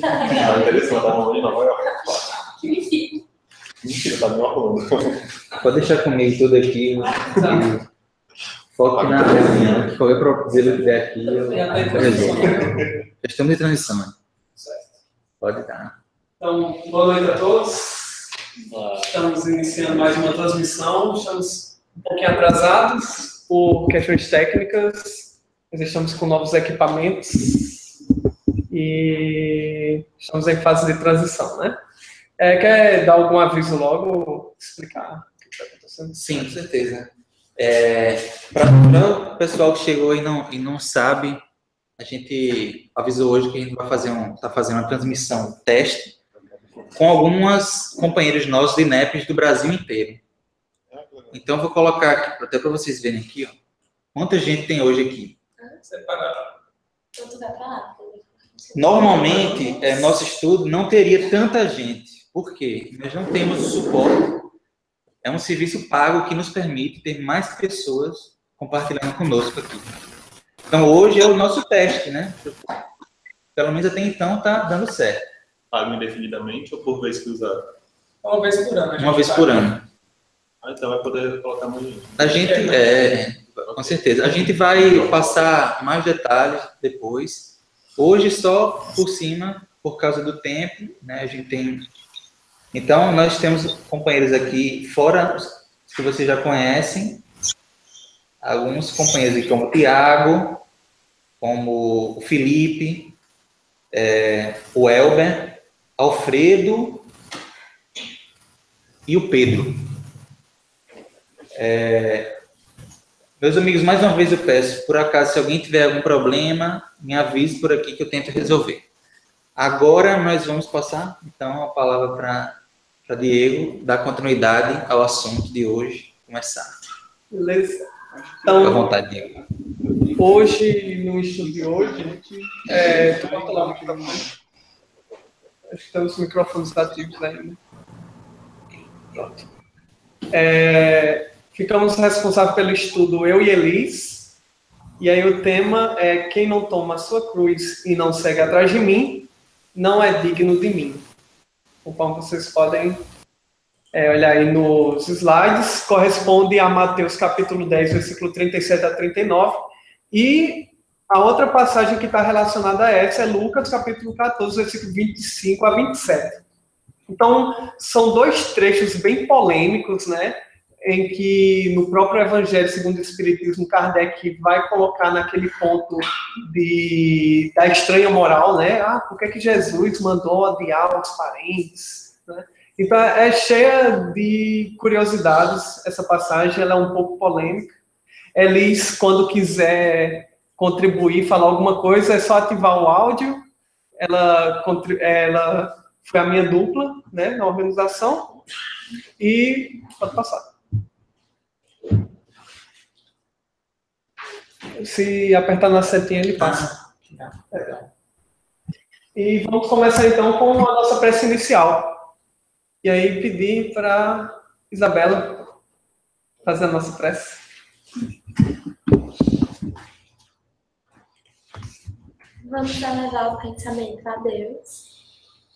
Ah, interessante, tá bom, não, vai. Que mentira. Mentira, tá me arrumando. Pode deixar comigo tudo aqui. Foque na reunião, que qualquer problema que der aqui, eu resolvo. Questão de transição. Pode dar. Então, boa noite a todos. Estamos iniciando mais uma transmissão. Estamos um pouquinho atrasados por questões técnicas. Nós estamos com novos equipamentos e estamos em fase de transição, né? Quer dar algum aviso logo? Explicar o que está acontecendo? Sim, com certeza. Para o pessoal que chegou e não sabe, a gente avisou hoje que a gente vai tá fazendo uma transmissão teste com algumas companheiros nossos de NEPs do Brasil inteiro. Então, eu vou colocar aqui, até para vocês verem aqui, ó, quanta gente tem hoje aqui. Separado. Então, tu vai pra lá. Normalmente, nosso estudo não teria tanta gente. Por quê? Nós não temos o suporte. É um serviço pago que nos permite ter mais pessoas compartilhando conosco aqui. Então, hoje é o nosso teste, né? Pelo menos até então está dando certo. Pago indefinidamente ou por vez que usar? Uma vez por ano. Uma vez por ano. Ah, então vai poder colocar mais gente. A gente, com certeza. A gente vai passar mais detalhes depois. Hoje, só por cima, por causa do tempo, né? A gente tem... Então, nós temos companheiros aqui, fora os que vocês já conhecem, alguns companheiros aqui, como o Tiago, como o Felipe, o Elber, Alfredo e o Pedro. Meus amigos, mais uma vez eu peço, por acaso, se alguém tiver algum problema, me avise por aqui que eu tento resolver. Agora nós vamos passar, então, a palavra para Diego, dar continuidade ao assunto de hoje, começar. Beleza. Então, fica à Então, vontade, Diego. hoje, no estudo de hoje, tu bota lá o microfone. Acho que estamos com os microfones ativos ainda. Pronto. Ficamos responsáveis pelo estudo, eu e Elis. E aí o tema é: quem não toma a sua cruz e não segue atrás de mim, não é digno de mim. Então, vocês podem olhar aí nos slides, corresponde a Mateus capítulo 10, versículo 37 a 39. E a outra passagem que está relacionada a essa é Lucas capítulo 14, versículo 25 a 27. Então, são dois trechos bem polêmicos, né? Em que no próprio Evangelho segundo o Espiritismo, Kardec vai colocar naquele ponto da estranha moral, né? Por que Jesus mandou odiar os parentes? Né? Então, é cheia de curiosidades essa passagem, ela é um pouco polêmica. Elis, quando quiser contribuir, falar alguma coisa, é só ativar o áudio. Ela foi a minha dupla, né, na organização. E pode passar. Se apertar na setinha, ele passa. E vamos começar, então, com a nossa prece inicial. E aí, pedir para Isabela fazer a nossa prece. Vamos elevar o pensamento a Deus.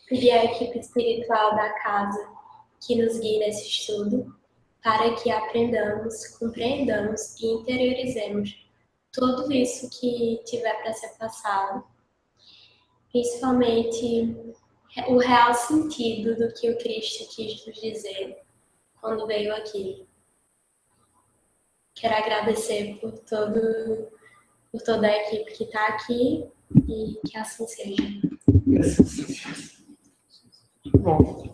Pedir à equipe espiritual da casa que nos guie nesse estudo, para que aprendamos, compreendamos e interiorizemos tudo isso que tiver para ser passado, principalmente o real sentido do que o Cristo quis nos dizer quando veio aqui. Quero agradecer por toda a equipe que está aqui e que assim seja. Bom,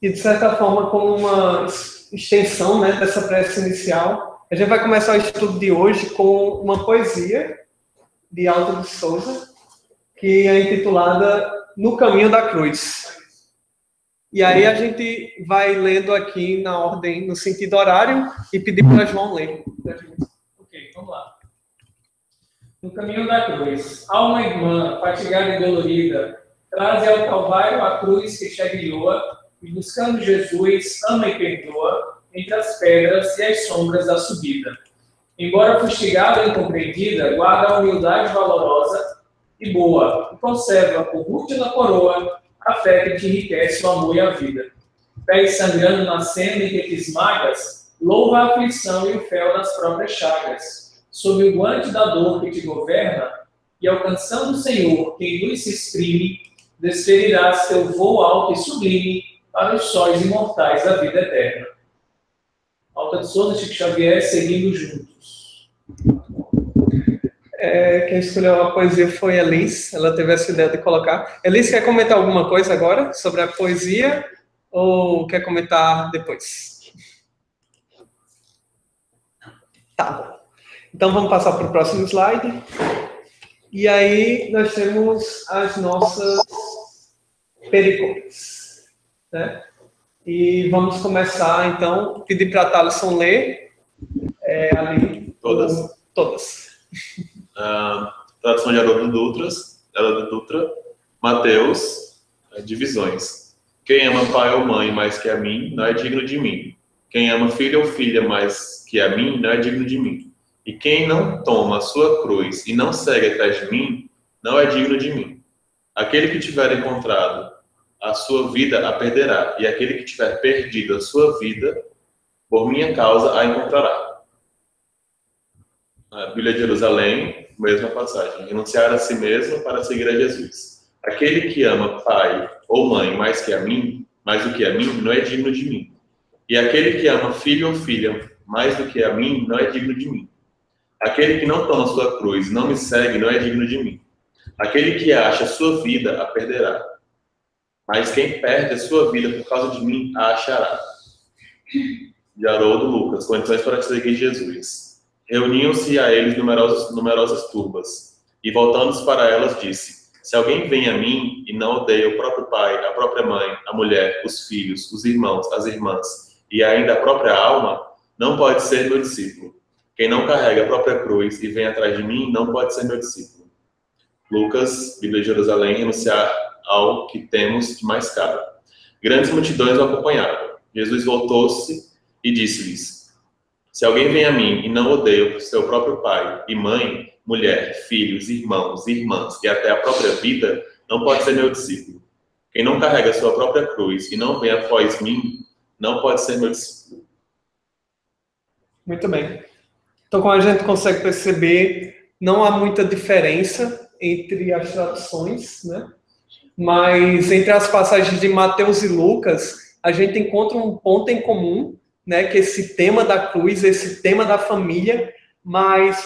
e de certa forma, como uma extensão, né, dessa prece inicial, a gente vai começar o estudo de hoje com uma poesia de Alto de Souza, que é intitulada No Caminho da Cruz. E aí a gente vai lendo aqui na ordem, no sentido horário, e pedir para João ler. Ok, vamos lá. No caminho da cruz, alma irmã, fatigada e dolorida, traze ao Calvário a cruz que te aguilhoa, e buscando Jesus, ama e perdoa, entre as pedras e as sombras da subida. Embora fustigada e incompreendida, guarda a humildade valorosa, e boa, e conserva por última coroa a fé que te enriquece o amor e a vida. Pés sangrando na senda em que te esmagas, louva a aflição e o fel nas próprias chagas. Sob o guante da dor que te governa, e alcançando o Senhor, que em luz se exprime, desferirás teu voo alto e sublime para os sóis imortais da vida eterna. Alta de Souza, Chico Xavier, seguindo juntos. Quem escolheu a poesia foi a Elis. Ela teve essa ideia de colocar. Elis, quer comentar alguma coisa agora sobre a poesia? Ou quer comentar depois? Tá bom. Então vamos passar para o próximo slide. E aí nós temos as nossas pericopes, né? E vamos começar, então, pedir para a Thaleson ler ali. Todas. Tradução de Haroldo Dutra, Mateus, divisões. Quem ama pai ou mãe mais que a mim, não é digno de mim. Quem ama filho ou filha mais que a mim, não é digno de mim. E quem não toma a sua cruz e não segue atrás de mim, não é digno de mim. Aquele que tiver encontrado a sua vida a perderá, e aquele que tiver perdido a sua vida, por minha causa, a encontrará. A Bíblia de Jerusalém, mesma passagem. Renunciar a si mesmo para seguir a Jesus. Aquele que ama pai ou mãe mais do que a mim, não é digno de mim. E aquele que ama filho ou filha mais do que a mim, não é digno de mim. Aquele que não toma sua cruz e não me segue, não é digno de mim. Aquele que acha a sua vida, a perderá. Mas quem perde a sua vida por causa de mim, a achará. De Haroldo Lucas, condições para seguir Jesus. Reuniam-se a eles numerosas turbas, e voltando-se para elas, disse: se alguém vem a mim e não odeia o próprio pai, a própria mãe, a mulher, os filhos, os irmãos, as irmãs, e ainda a própria alma, não pode ser meu discípulo. Quem não carrega a própria cruz e vem atrás de mim, não pode ser meu discípulo. Lucas, Bíblia de Jerusalém, renunciar ao que temos de mais caro. Grandes multidões o acompanharam. Jesus voltou-se e disse-lhes: se alguém vem a mim e não odeia o seu próprio pai e mãe, mulher, filhos, irmãos, irmãs e até a própria vida, não pode ser meu discípulo. Quem não carrega a sua própria cruz e não vem após mim, não pode ser meu discípulo. Muito bem. Então, como a gente consegue perceber, não há muita diferença entre as traduções, né? Mas entre as passagens de Mateus e Lucas, a gente encontra um ponto em comum, né? Que esse tema da cruz, esse tema da família, mas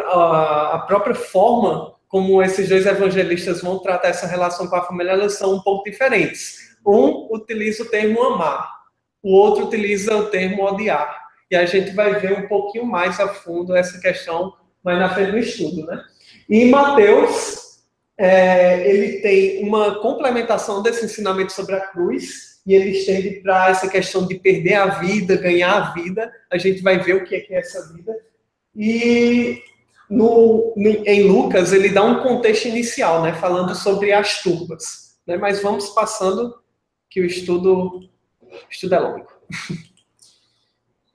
a própria forma como esses dois evangelistas vão tratar essa relação com a família, elas são um pouco diferentes. Um utiliza o termo amar, o outro utiliza o termo odiar. E a gente vai ver um pouquinho mais a fundo essa questão mais na frente do estudo, né? E Mateus, ele tem uma complementação desse ensinamento sobre a cruz, e ele estende para essa questão de perder a vida, ganhar a vida. A gente vai ver o que é essa vida. E em Lucas, ele dá um contexto inicial, né? Falando sobre as turbas. Né? Mas vamos passando, que o estudo é longo.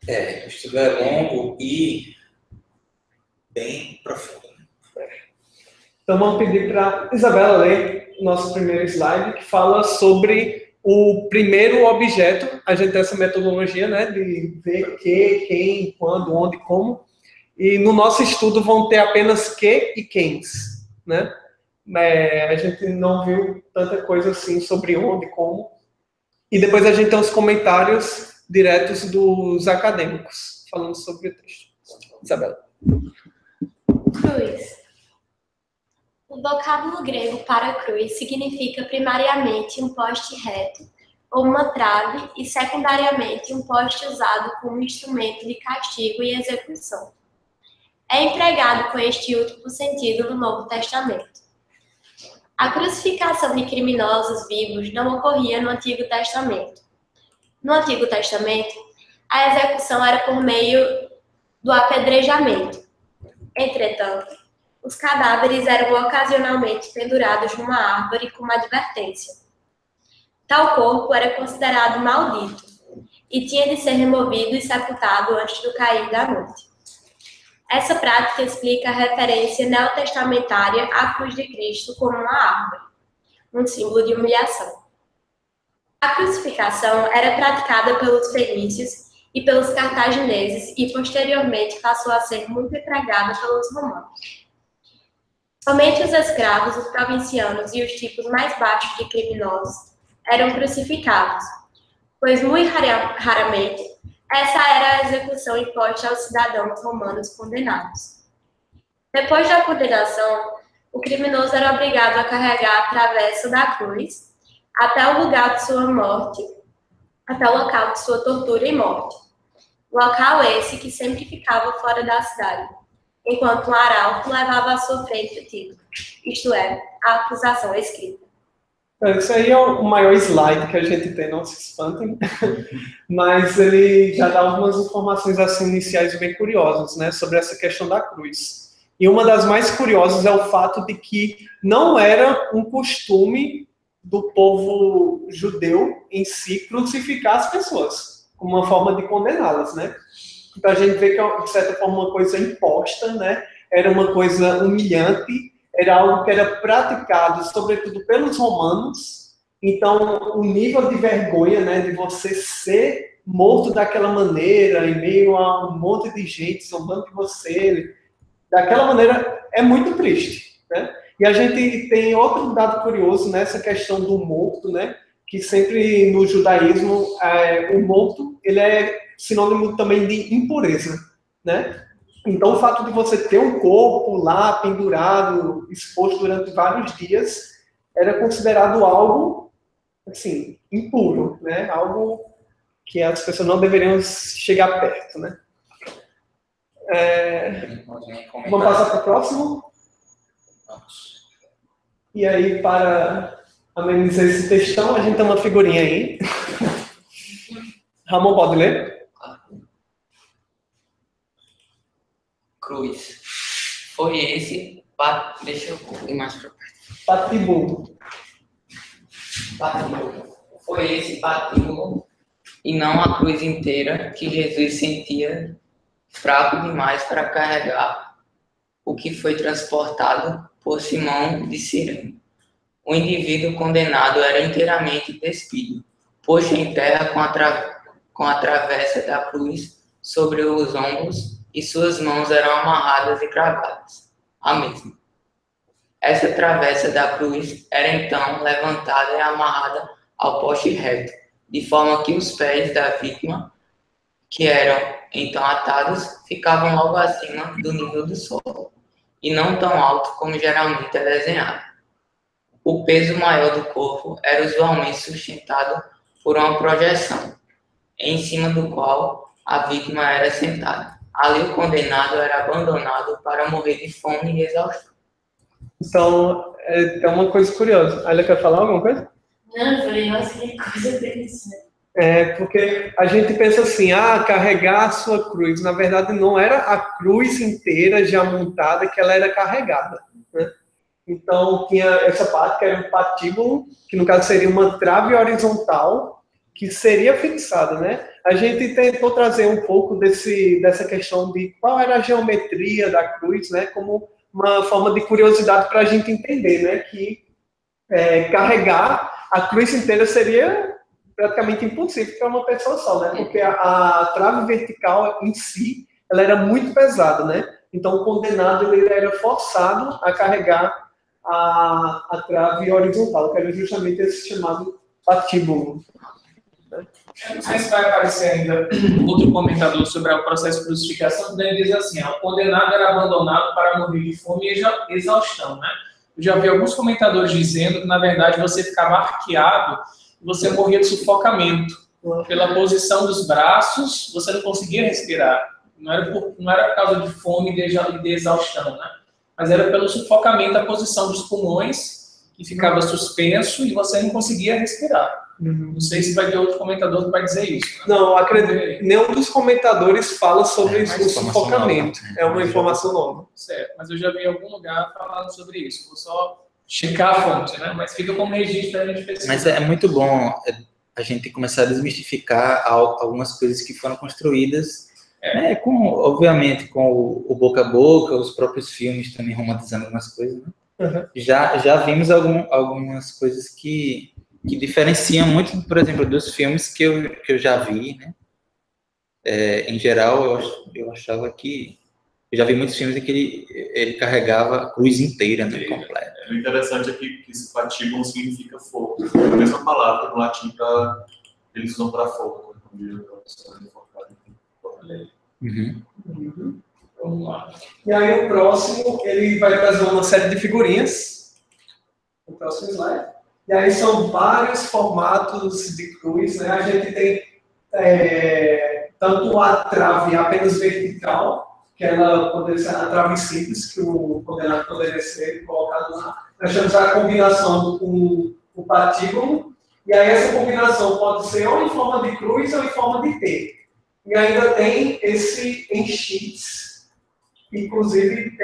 O estudo é longo e bem profundo. Então vamos pedir para Isabela ler o nosso primeiro slide, que fala sobre o primeiro objeto. A gente tem essa metodologia, né, de ver que, quem, quando, onde, como. E no nosso estudo vão ter apenas que e quens, né? A gente não viu tanta coisa assim sobre onde, como. E depois a gente tem os comentários diretos dos acadêmicos, falando sobre o texto. Isabela. Cruz. O vocábulo grego para cruz significa primariamente um poste reto ou uma trave e secundariamente um poste usado como instrumento de castigo e execução. É empregado com este último sentido no Novo Testamento. A crucificação de criminosos vivos não ocorria no Antigo Testamento. No Antigo Testamento, a execução era por meio do apedrejamento. Entretanto, os cadáveres eram ocasionalmente pendurados numa árvore como advertência. Tal corpo era considerado maldito e tinha de ser removido e sepultado antes do cair da noite. Essa prática explica a referência neotestamentária à cruz de Cristo como uma árvore, um símbolo de humilhação. A crucificação era praticada pelos fenícios e pelos cartagineses e posteriormente passou a ser muito empregada pelos romanos. Somente os escravos, os provincianos e os tipos mais baixos de criminosos eram crucificados, pois muito raramente essa era a execução imposta aos cidadãos romanos condenados. Depois da condenação, o criminoso era obrigado a carregar a travessa da cruz até o lugar de sua morte, até o local de sua tortura e morte. Local esse que sempre ficava fora da cidade, enquanto um arauto levava à sua frente o título, isto é, a acusação escrita. Isso aí é o maior slide que a gente tem, não se espantem, mas ele já dá algumas informações assim, iniciais bem curiosas, né, sobre essa questão da cruz. E uma das mais curiosas é o fato de que não era um costume do povo judeu em si crucificar as pessoas, como uma forma de condená-las, né? Então a gente vê que é, de certa forma, uma coisa imposta, né? Era uma coisa humilhante, era algo que era praticado, sobretudo, pelos romanos. Então, o nível de vergonha, né, de você ser morto daquela maneira, em meio a um monte de gente zombando de você, daquela maneira, é muito triste, né? E a gente tem outro dado curioso nessa questão do morto, né? Que sempre no judaísmo, o morto, ele é sinônimo também de impureza, né? Então, o fato de você ter um corpo lá pendurado, exposto durante vários dias, era considerado algo, assim, impuro, né? Algo que as pessoas não deveriam chegar perto, né? Vamos passar para o próximo? E aí, para amenizar esse textão, a gente tem uma figurinha aí. Ramon, pode ler? Cruz. Foi esse... Deixa eu ir mais para perto. Patíbulo. Foi esse patíbulo e não a cruz inteira que Jesus sentia fraco demais para carregar, o que foi transportado por Simão de Cirene. O indivíduo condenado era inteiramente despido, posto em terra com a travessa da cruz sobre os ombros e suas mãos eram amarradas e cravadas. A mesma. Essa travessa da cruz era então levantada e amarrada ao poste reto, de forma que os pés da vítima, que eram então atados, ficavam logo acima do nível do solo, e não tão alto como geralmente é desenhado. O peso maior do corpo era usualmente sustentado por uma projeção, em cima do qual a vítima era sentada. Ali o condenado era abandonado para morrer de fome e exaustão. Então, é uma coisa curiosa. Ela quer falar alguma coisa? Não, eu falei, nossa, que coisa interessante. Porque a gente pensa assim, carregar a sua cruz. Na verdade, não era a cruz inteira já montada que ela era carregada, né? Então, tinha essa parte que era um patíbulo, que no caso seria uma trave horizontal, que seria fixada, né? A gente tentou trazer um pouco dessa questão de qual era a geometria da cruz, né? Como uma forma de curiosidade para a gente entender, né? Que carregar a cruz inteira seria praticamente impossível para uma pessoa só, né? Porque a trave vertical em si, ela era muito pesada, né? Então, o condenado ele era forçado a carregar a trave horizontal, que era justamente esse chamado patíbulo. Eu não sei se vai aparecer ainda outro comentador sobre o processo de crucificação, que diz assim, o condenado era abandonado para morrer de fome e exaustão, né? Eu já vi alguns comentadores dizendo que, na verdade, você ficava arqueado e você morria de sufocamento. Pela posição dos braços, você não conseguia respirar. Não era por causa de fome e de exaustão, né? Mas era pelo sufocamento, a posição dos pulmões, que ficava suspenso e você não conseguia respirar. Não sei se vai ter outro comentador que vai dizer isso. Né? Não, acredito. Nenhum dos comentadores fala sobre o sufocamento. Nova. É uma informação nova. Certo, mas eu já vi em algum lugar falando sobre isso. Vou só checar a fonte, né? Mas fica como registro para a gente pesquisar. Mas é muito bom a gente começar a desmistificar algumas coisas que foram construídas Obviamente, com o boca a boca, os próprios filmes também romantizando algumas coisas, né? Uhum. Já vimos algumas coisas que diferenciam muito, por exemplo, dos filmes que eu já vi, né? Em geral, eu achava que... Eu já vi muitos filmes em que ele carregava a cruz inteira, né? Completa. O interessante é que esse patíbulo significa fogo. É a mesma palavra no latim para eles usam para fogo. Uhum. Vamos lá. E aí o próximo, ele vai trazer uma série de figurinhas. O próximo slide. E aí são vários formatos de cruz, né? A gente tem tanto a trave apenas vertical, que ela poderia ser a trave simples, que o condenado poderia ser colocado lá. Nós temos a combinação com o patíbulo, e aí essa combinação pode ser ou em forma de cruz ou em forma de T. E ainda tem esse em X, que inclusive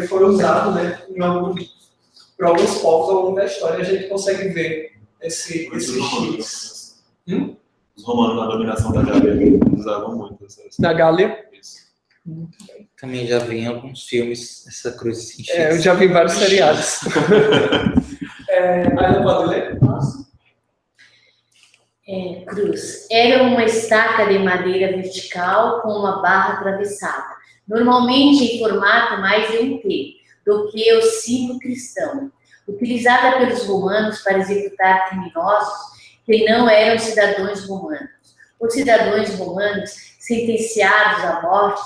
foi usado, né, por alguns povos ao longo da história. A gente consegue ver esse X. Os romanos, na dominação da Gália, usavam muito Na Gália? Isso. Também já vi em alguns filmes essa cruz em X. Eu já vi vários seriados. Aí não pode ler? Cruz. Era uma estaca de madeira vertical com uma barra atravessada, normalmente em formato mais de um T, do que o símbolo cristão, utilizada pelos romanos para executar criminosos que não eram cidadãos romanos. Os cidadãos romanos sentenciados à morte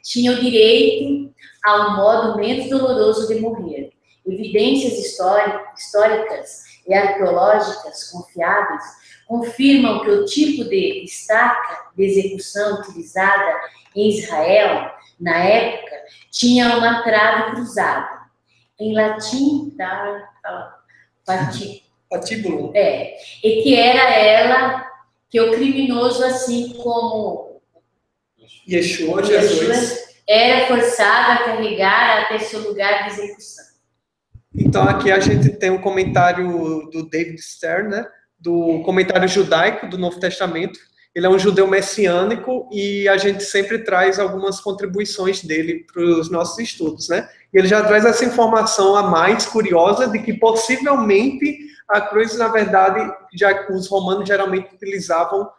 tinham direito a um modo menos doloroso de morrer. Evidências históricas e arqueológicas confiáveis confirmam que o tipo de estaca de execução utilizada em Israel, na época, tinha uma trave cruzada. Em latim, Patíbulo. E que era ela que o criminoso, assim como Yeshua, Jesus, era forçado a carregar até seu lugar de execução. Então aqui a gente tem um comentário do David Stern, né? Do comentário judaico do Novo Testamento. Ele é um judeu messiânico e a gente sempre traz algumas contribuições dele para os nossos estudos, né? E ele já traz essa informação a mais curiosa de que possivelmente a cruz, na verdade, os romanos geralmente utilizavam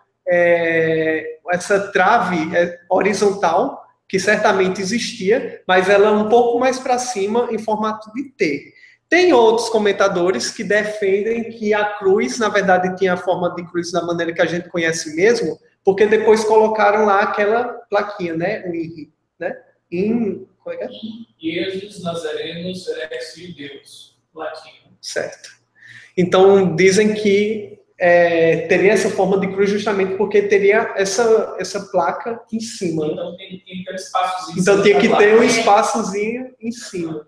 essa trave horizontal, que certamente existia, mas ela um pouco mais para cima em formato de T. Tem outros comentadores que defendem que a cruz, na verdade, tinha a forma de cruz da maneira que a gente conhece mesmo, porque depois colocaram lá aquela plaquinha, né? O INRI, né? Como é que é? Jesus Nazarenos Rex Deus, latim. Certo. Então, dizem que teria essa forma de cruz justamente porque teria essa placa em cima. Então, tem que ter um espaçozinho. Então, tinha que ter um espaçozinho em cima.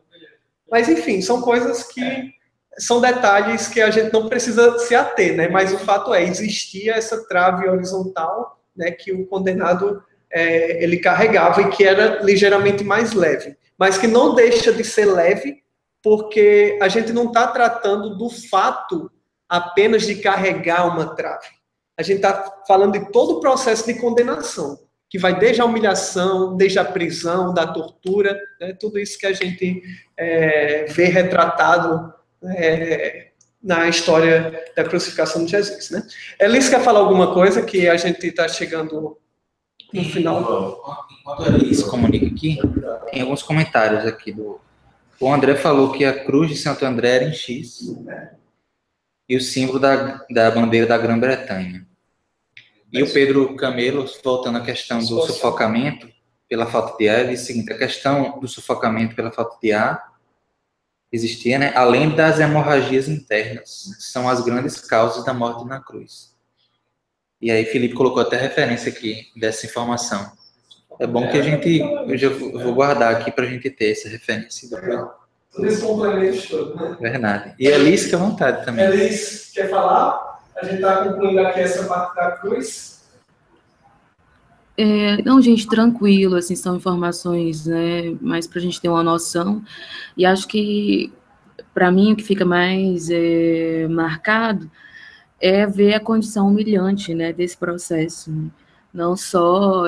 Mas, enfim, são coisas que são detalhes que a gente não precisa se ater, né? Mas o fato existia essa trave horizontal, né, que o condenado ele carregava e que era ligeiramente mais leve. Mas que não deixa de ser leve, porque a gente não está tratando do fato apenas de carregar uma trave. A gente está falando de todo o processo de condenação, que vai desde a humilhação, desde a prisão, da tortura, né, tudo isso que a gente vê retratado na história da crucificação de Jesus. Né? Elis quer falar alguma coisa, que a gente está chegando no final? Enquanto a Elis comunica aqui, tem alguns comentários aqui. O André falou que a cruz de Santo André era em X e o símbolo da bandeira da Grã-Bretanha. E o Pedro Camelo, voltando à questão do sufocamento pela falta de ar, ele diz o seguinte: a questão do sufocamento pela falta de ar existia, né? Além das hemorragias internas, são as grandes causas da morte na cruz. E aí Felipe colocou até referência aqui dessa informação. É bom que eu vou guardar aqui para a gente ter essa referência. Todo esse complemento todo, né? Verdade. E a Elis, que à vontade também. Elis, quer falar? A gente está concluindo aqui essa parte da cruz. Não, gente, tranquilo, assim, são informações, né, mais para a gente ter uma noção. E acho que, para mim, o que fica mais marcado é ver a condição humilhante, né, desse processo, né? não só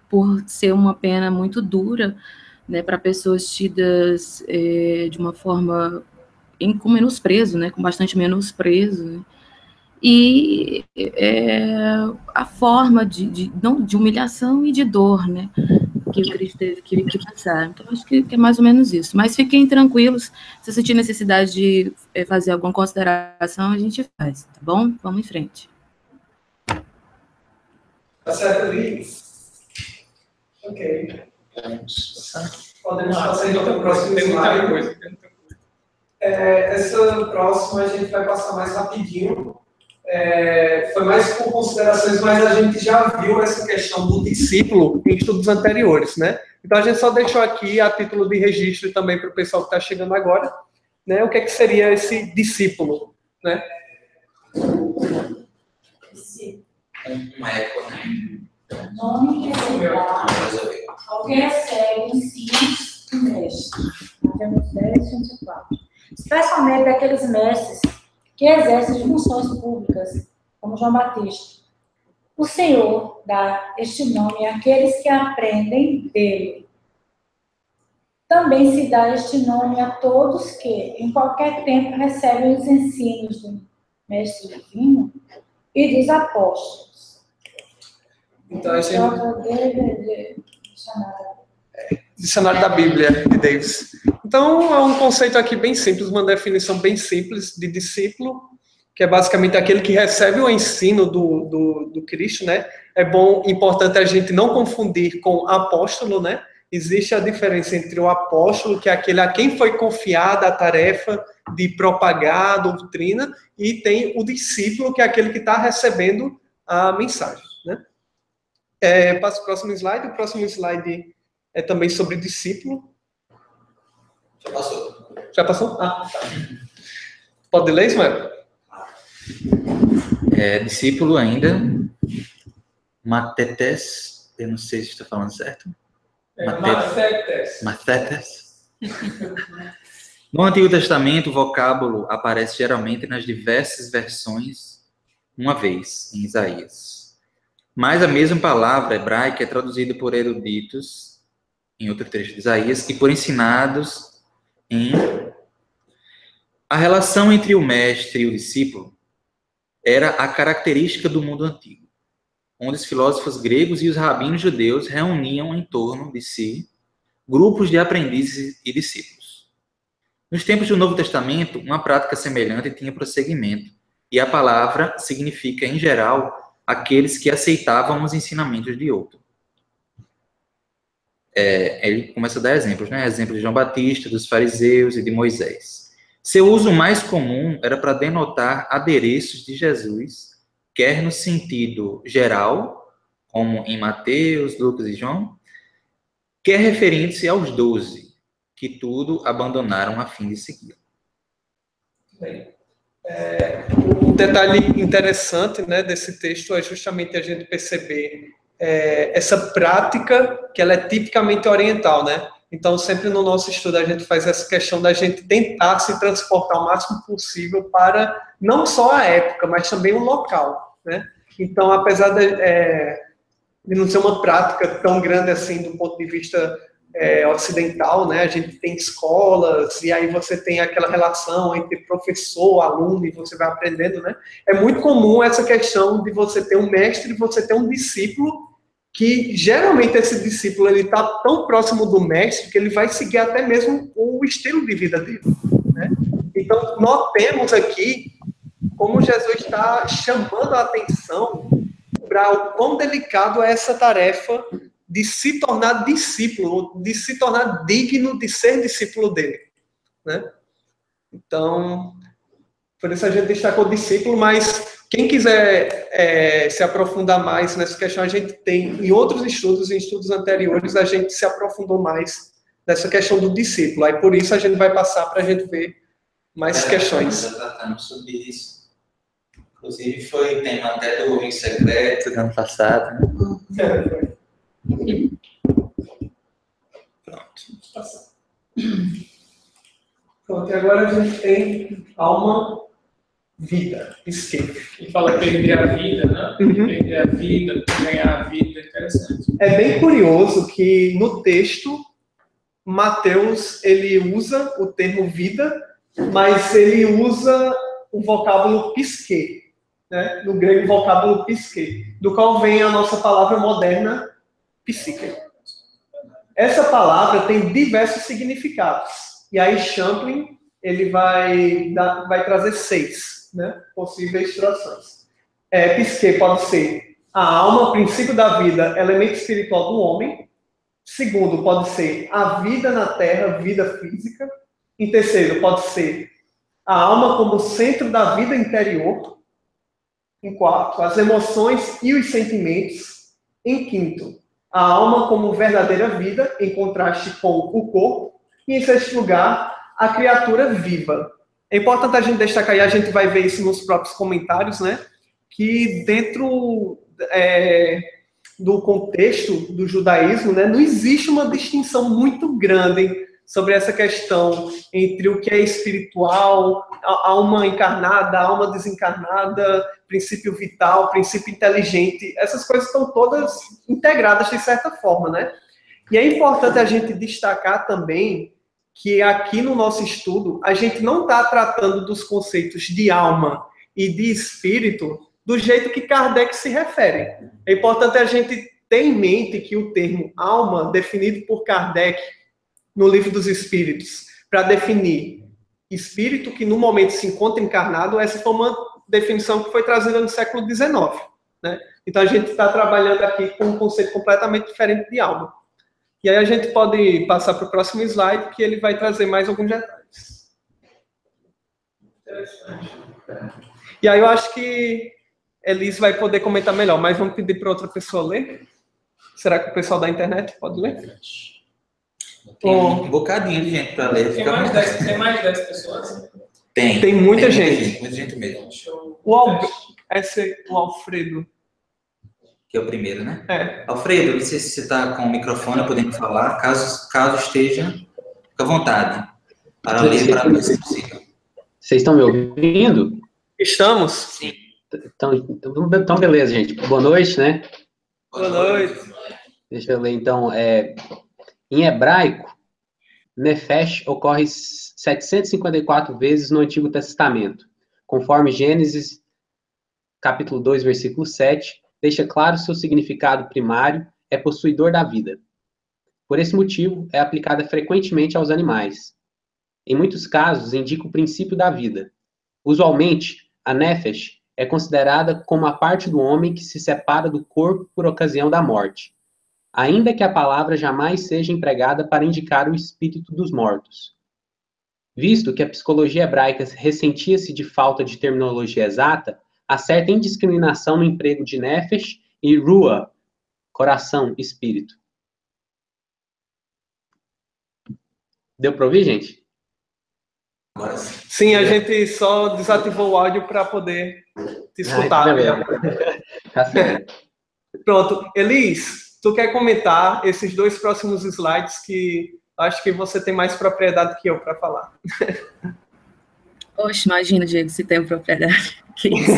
por ser uma pena muito dura, né, para pessoas tidas de uma forma com menosprezo, né, com bastante menosprezo, né, e a forma de humilhação e de dor, né, que o Cristo teve que passar. Então, acho que é mais ou menos isso. Mas fiquem tranquilos, se sentir necessidade de fazer alguma consideração, a gente faz, tá bom? Vamos em frente. Tá certo, Liz? Ok. Podemos passar então para o próximo Tem muita slide. coisa. Essa próxima a gente vai passar mais rapidinho. Foi mais por considerações, mas a gente já viu essa questão do discípulo em estudos anteriores, né? Então a gente só deixou aqui a título de registro também para o pessoal que está chegando agora, né? O que seria esse discípulo, né? Um eco, né? Nome que é alguém recebe ensinos do mestre. Mateus 10, 24. Especialmente daqueles mestres que exercem funções públicas, como João Batista. O Senhor dá este nome àqueles que aprendem dele. Também se dá este nome a todos que, em qualquer tempo, recebem os ensinos do Mestre Divino e dos apóstolos. Então, a gente... Dicionário da Bíblia, de Davis. Então, é um conceito aqui bem simples, uma definição bem simples de discípulo, que é basicamente aquele que recebe o ensino do Cristo, né? É importante a gente não confundir com apóstolo, né? Existe a diferença entre o apóstolo, que é aquele a quem foi confiada a tarefa de propagar a doutrina, e tem o discípulo, que é aquele que está recebendo a mensagem, né? Passa o próximo slide. O próximo slide é também sobre discípulo. Já passou. Já passou? Ah, tá. Pode ler, Ismael? Discípulo ainda. Matetes. Eu não sei se estou falando certo. Matetes. No Antigo Testamento, o vocábulo aparece geralmente nas diversas versões uma vez, em Isaías. Mas a mesma palavra hebraica é traduzida por eruditos em outro trecho de Isaías e por ensinados em... A relação entre o mestre e o discípulo era a característica do mundo antigo, onde os filósofos gregos e os rabinos judeus reuniam em torno de si grupos de aprendizes e discípulos. Nos tempos do Novo Testamento, uma prática semelhante tinha prosseguimento, e a palavra significa, em geral, aqueles que aceitavam os ensinamentos de outro. Ele começa a dar exemplos, né? Exemplo de João Batista, dos fariseus e de Moisés. Seu uso mais comum era para denotar adereços de Jesus, quer no sentido geral, como em Mateus, Lucas e João, quer referindo-se aos 12, que tudo abandonaram a fim de segui-lo. Um detalhe interessante, né, desse texto é justamente a gente perceber essa prática que ela é tipicamente oriental, né? Então, sempre no nosso estudo a gente faz essa questão da gente tentar se transportar o máximo possível para não só a época, mas também o local, né? Então, apesar de não ser uma prática tão grande assim do ponto de vista ocidental, né? A gente tem escolas e aí você tem aquela relação entre professor, aluno e você vai aprendendo, né? É muito comum essa questão de você ter um mestre e você ter um discípulo, que geralmente esse discípulo ele está tão próximo do mestre que ele vai seguir até mesmo o estilo de vida dele, né? Então, nós temos aqui como Jesus está chamando a atenção para o quão delicado é essa tarefa de se tornar discípulo, de se tornar digno de ser discípulo dele, né? Então, por isso a gente destacou o discípulo, mas quem quiser se aprofundar mais nessa questão, a gente tem, em outros estudos, em estudos anteriores, a gente se aprofundou mais nessa questão do discípulo. Aí, por isso, a gente vai passar para a gente ver mais questões. Já tratamos sobre isso. Inclusive, foi tema até do Em Secreto, do ano passado. Né? Pronto, e agora a gente tem alma Vida, psique. E fala perder a vida, né? Perder a vida, ganhar a vida, interessante. É bem curioso que no texto, Mateus, ele usa o termo vida, mas ele usa o vocábulo psique, né? No grego, o vocábulo psique, do qual vem a nossa palavra moderna, psique. Essa palavra tem diversos significados. E aí Champlin, ele vai trazer 6, né, possíveis traduções. Psique pode ser a alma, princípio da vida, elemento espiritual do homem. Segundo, pode ser a vida na terra, vida física. Em terceiro, pode ser a alma como centro da vida interior. Em quarto, as emoções e os sentimentos. Em quinto, a alma como verdadeira vida, em contraste com o corpo. E em sexto lugar, a criatura viva. É importante a gente destacar, e a gente vai ver isso nos próprios comentários, né? Que dentro do contexto do judaísmo, né, não existe uma distinção muito grande sobre essa questão entre o que é espiritual, a alma encarnada, a alma desencarnada, princípio vital, princípio inteligente. Essas coisas estão todas integradas de certa forma, né? E é importante a gente destacar também que aqui no nosso estudo, a gente não está tratando dos conceitos de alma e de espírito do jeito que Kardec se refere. É importante a gente ter em mente que o termo alma, definido por Kardec no Livro dos Espíritos, para definir espírito que no momento se encontra encarnado, essa foi uma definição que foi trazida no século XIX. Né? Então a gente está trabalhando aqui com um conceito completamente diferente de alma. E aí a gente pode passar para o próximo slide, que ele vai trazer mais alguns detalhes. Interessante. E aí eu acho que Elis vai poder comentar melhor, mas vamos pedir para outra pessoa ler? Será que o pessoal da internet pode ler? Tem um bocadinho de gente para ler. Tem mais de 10 pessoas? Tem muita gente. Muita gente mesmo. O Alfredo. Que é o primeiro, né? É. Alfredo, não sei se você está com o microfone, podendo falar. Caso esteja, fica à vontade. Para ler, para ver se possível. Vocês estão me ouvindo? Estamos? Sim. Então, beleza, gente. Boa noite, né? Boa noite. Deixa eu ler, então. Em hebraico, Nefesh ocorre 754 vezes no Antigo Testamento, conforme Gênesis, capítulo 2, versículo 7, deixa claro seu significado primário é possuidor da vida. Por esse motivo, é aplicada frequentemente aos animais. Em muitos casos, indica o princípio da vida. Usualmente, a Nefesh é considerada como a parte do homem que se separa do corpo por ocasião da morte, ainda que a palavra jamais seja empregada para indicar o espírito dos mortos. Visto que a psicologia hebraica ressentia-se de falta de terminologia exata, há certa indiscriminação no emprego de Nefesh e Ruah, coração, espírito. Deu para ouvir, gente? Sim, a gente só desativou o áudio para poder te escutar. Tá certo. Pronto. Elis, tu quer comentar esses 2 próximos slides que acho que você tem mais propriedade que eu para falar. Oxe, imagina, Diego, se tem propriedade. Que isso.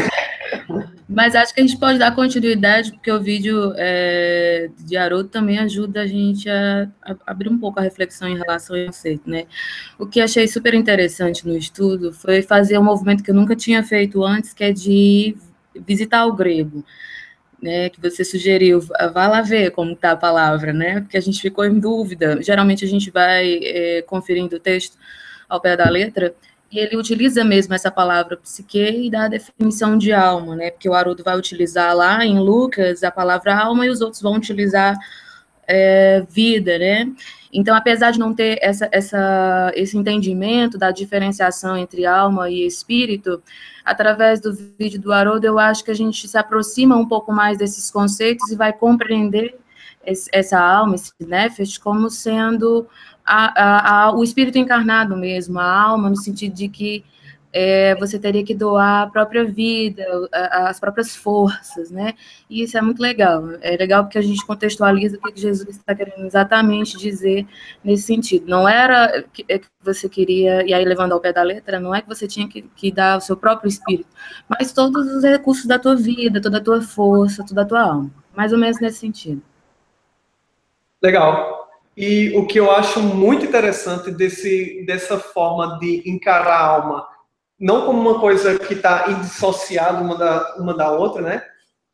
Mas acho que a gente pode dar continuidade, porque o vídeo de Haroldo também ajuda a gente a abrir um pouco a reflexão em relação ao conceito, né? O que achei super interessante no estudo foi fazer um movimento que eu nunca tinha feito antes, que é de visitar o grego, né? Que você sugeriu, vá lá ver como está a palavra, né? Porque a gente ficou em dúvida. Geralmente a gente vai conferindo o texto ao pé da letra, e ele utiliza mesmo essa palavra psique e dá a definição de alma, né? Porque o Haroldo vai utilizar lá em Lucas a palavra alma e os outros vão utilizar vida, né? Então, apesar de não ter esse entendimento da diferenciação entre alma e espírito, através do vídeo do Haroldo, eu acho que a gente se aproxima um pouco mais desses conceitos e vai compreender essa alma, esse nefesh, como sendo o espírito encarnado mesmo, a alma, no sentido de que você teria que doar a própria vida, as próprias forças, né? E isso é muito legal. É legal porque a gente contextualiza o que Jesus está querendo exatamente dizer nesse sentido. Não era que você queria, e aí levando ao pé da letra, não é que você tinha que dar o seu próprio espírito, mas todos os recursos da tua vida, toda a tua força, toda a tua alma. Mais ou menos nesse sentido. Legal. E o que eu acho muito interessante dessa forma de encarar a alma, não como uma coisa que está indissociada uma da outra, né?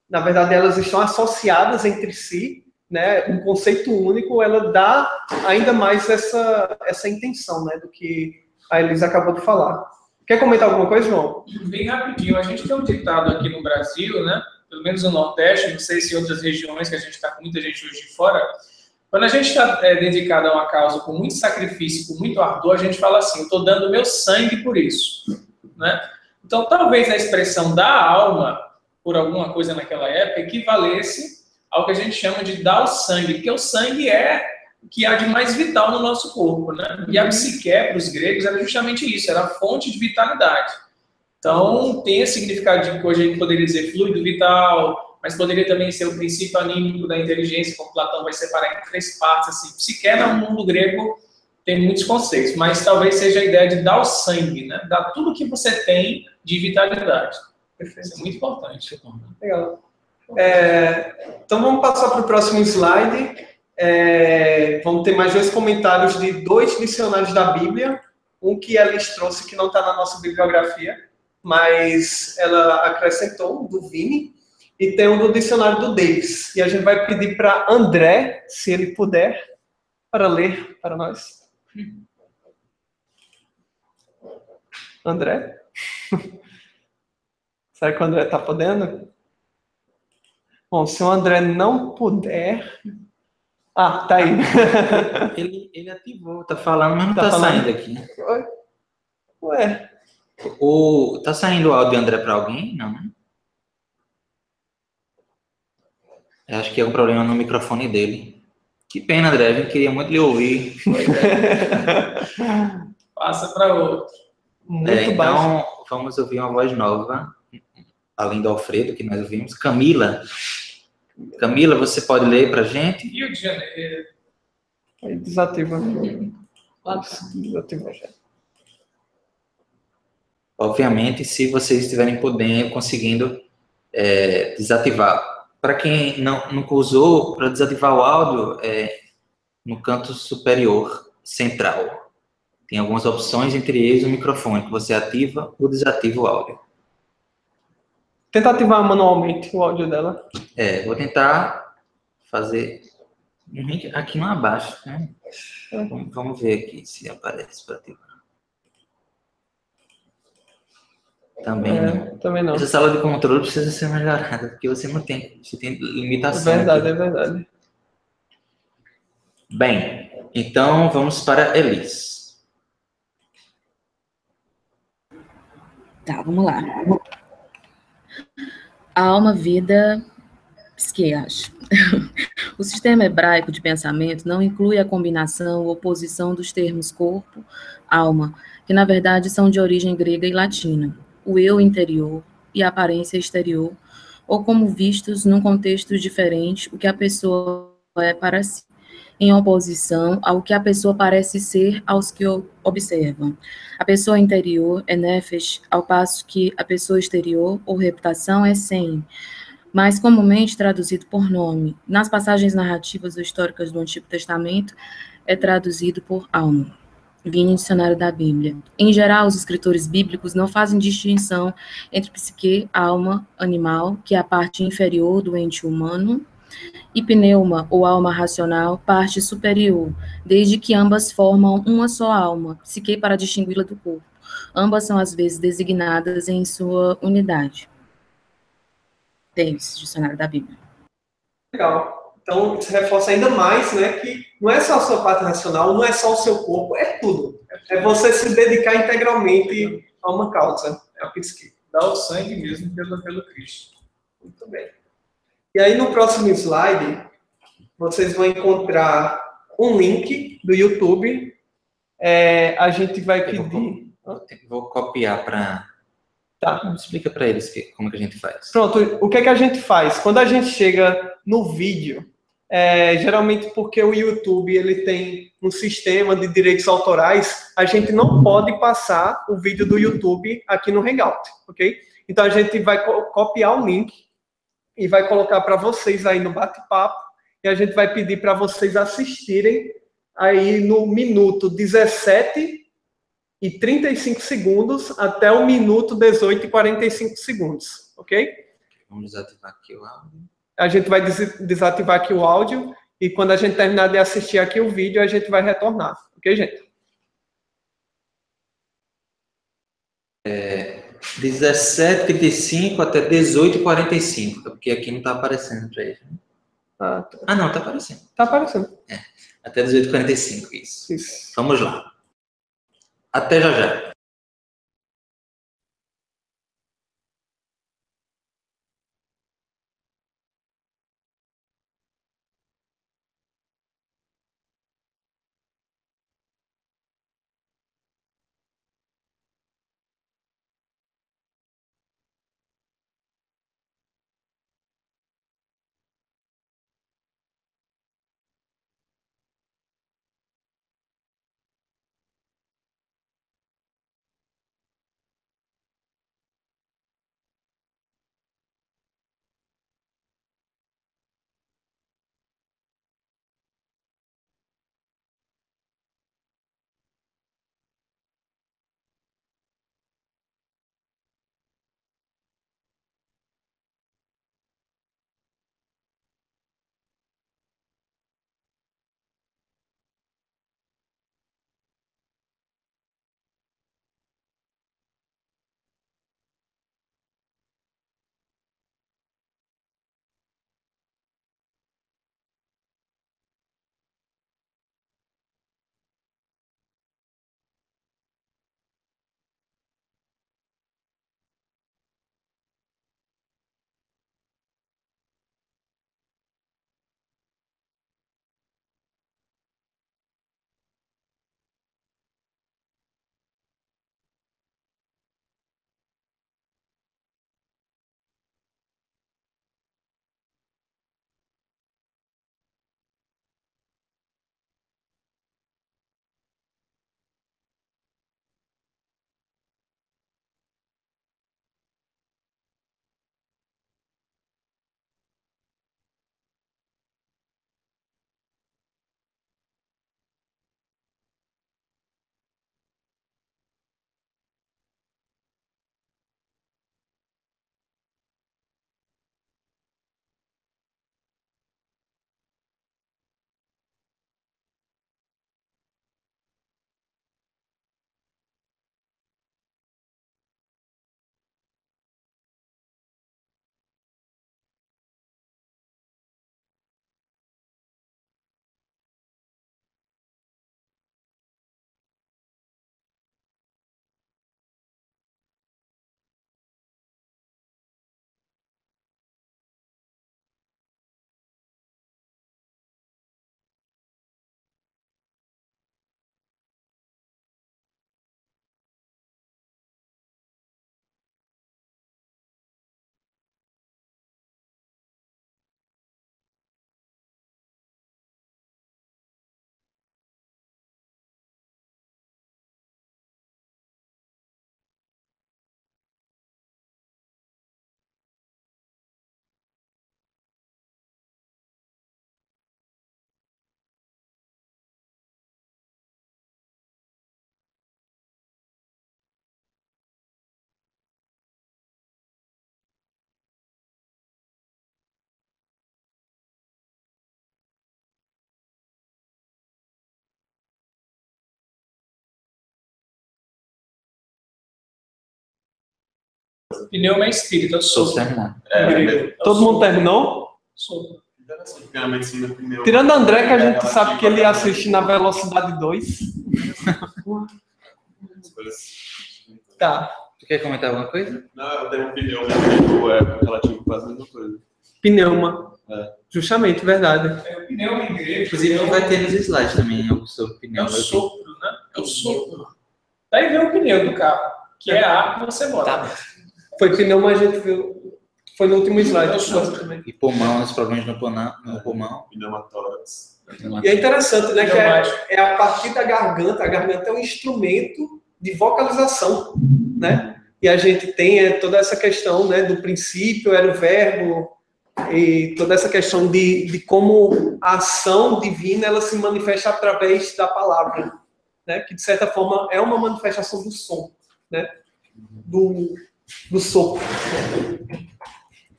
Na verdade, elas estão associadas entre si, né? Um conceito único, ela dá ainda mais essa intenção, né? Do que a Elisa acabou de falar. Quer comentar alguma coisa, João? Bem rapidinho. A gente tem um ditado aqui no Brasil, né? Pelo menos no Nordeste, não sei se em outras regiões, que a gente está com muita gente hoje de fora. Quando a gente está dedicado a uma causa com muito sacrifício, com muito ardor, a gente fala assim, eu estou dando meu sangue por isso. Né? Então, talvez a expressão da alma, por alguma coisa naquela época, equivalesse ao que a gente chama de dar o sangue, porque o sangue é o que há de mais vital no nosso corpo. Né? E a psique, para os gregos, era justamente isso, era a fonte de vitalidade. Então, tem esse significado de que hoje a gente poderia dizer fluido vital, mas poderia também ser o princípio anímico da inteligência, como Platão vai separar em 3 partes. Assim. Psique, no mundo grego, tem muitos conceitos, mas talvez seja a ideia de dar o sangue, né? Dar tudo que você tem de vitalidade. Perfeito. Isso é muito importante. Legal. Então vamos passar para o próximo slide. Vamos ter mais 2 comentários de 2 dicionários da Bíblia. Um que a Liz trouxe, que não está na nossa bibliografia, mas ela acrescentou, do Vini. E tem um do dicionário do Davis. E a gente vai pedir para André, se ele puder, para ler para nós. André? Será que o André está podendo? Bom, se o André não puder... Ah, tá aí. Ele ativou, tá falando, mas não tá saindo aqui. Ué. Tá saindo o áudio de André para alguém? Não, né? Eu acho que é um problema no microfone dele. Que pena, André, a gente queria muito lhe ouvir. Passa para outro. Então, vamos ouvir uma voz nova, além do Alfredo, que nós ouvimos. Camila. Camila, você pode ler para a gente? Rio de Janeiro. Aí desativa. Desativa já. Obviamente, se vocês estiverem podendo, conseguindo desativar. Para quem nunca usou, para desativar o áudio, no canto superior central. Tem algumas opções, entre eles o microfone, que você ativa ou desativa o áudio. Tenta ativar manualmente o áudio dela. Vou tentar fazer aqui no abaixo, né? Vamos ver aqui se aparece para ativar. Também não. Essa sala de controle precisa ser melhorada, porque você tem limitação. É verdade, aqui. É verdade. Bem, então vamos para Elis. Tá, vamos lá. A alma, vida, psique, acho. O sistema hebraico de pensamento não inclui a combinação ou oposição dos termos corpo, alma, que na verdade são de origem grega e latina. O eu interior e a aparência exterior, ou como vistos num contexto diferente, o que a pessoa é para si, em oposição ao que a pessoa parece ser aos que o observam. A pessoa interior é nefesh, ao passo que a pessoa exterior, ou reputação, é sem, mais comumente traduzido por nome. Nas passagens narrativas ou históricas do Antigo Testamento, é traduzido por alma. Vini, dicionário da Bíblia. Em geral, os escritores bíblicos não fazem distinção entre psique, alma, animal, que é a parte inferior do ente humano, e pneuma, ou alma racional, parte superior, desde que ambas formam uma só alma, psique para distingui-la do corpo. Ambas são, às vezes, designadas em sua unidade. Davis, dicionário da Bíblia. Legal. Então, isso reforça ainda mais, né, que não é só a sua parte racional, não é só o seu corpo, é tudo. É você se dedicar integralmente a uma causa. É a psique. Dá o sangue mesmo pelo Cristo. Muito bem. E aí, no próximo slide, vocês vão encontrar um link do YouTube. A gente vai pedir... Vou copiar para... Tá. Explica para eles como que a gente faz. Pronto, o que é que a gente faz? Quando a gente chega no vídeo, geralmente porque o YouTube ele tem um sistema de direitos autorais, a gente não pode passar o vídeo do YouTube aqui no Hangout, ok? Então a gente vai copiar o link e vai colocar para vocês aí no bate-papo e a gente vai pedir para vocês assistirem aí no minuto 17 e 35 segundos até o minuto 18 e 45 segundos, ok? Vamos desativar aqui o áudio. A gente vai desativar aqui o áudio e quando a gente terminar de assistir aqui o vídeo, a gente vai retornar, ok, gente? 17h35 até 18h45, porque aqui não está aparecendo para eles. Né? Tá. Não, está aparecendo. Tá aparecendo. Até 18h45, isso. Vamos lá. Até já já. Pneuma é espírita, eu sou. Todo mundo terminou? Sou. Tirando André, que a gente sabe que ele assiste na velocidade 2. Tá. Tu quer comentar alguma coisa? Não, eu tenho um pneu relativo quase a mesma coisa. Pneuma. Justamente, verdade. O pneuma em grego. Inclusive, vai ter nos slides também algo sobre É pneu. o sopro, né? É o sopro. Daí vem o pneu do carro, que é a ar que você bota. Foi pneu, mas a gente viu. Foi no último slide. Também. E pulmão, os problemas no pulmão. Pneumatórax. E é interessante, né? Que é a partir da garganta. A garganta é um instrumento de vocalização, né? E a gente tem toda essa questão, né, do princípio, era o verbo, e toda essa questão de como a ação divina ela se manifesta através da palavra, né? Que de certa forma é uma manifestação do som, né? Do sopro.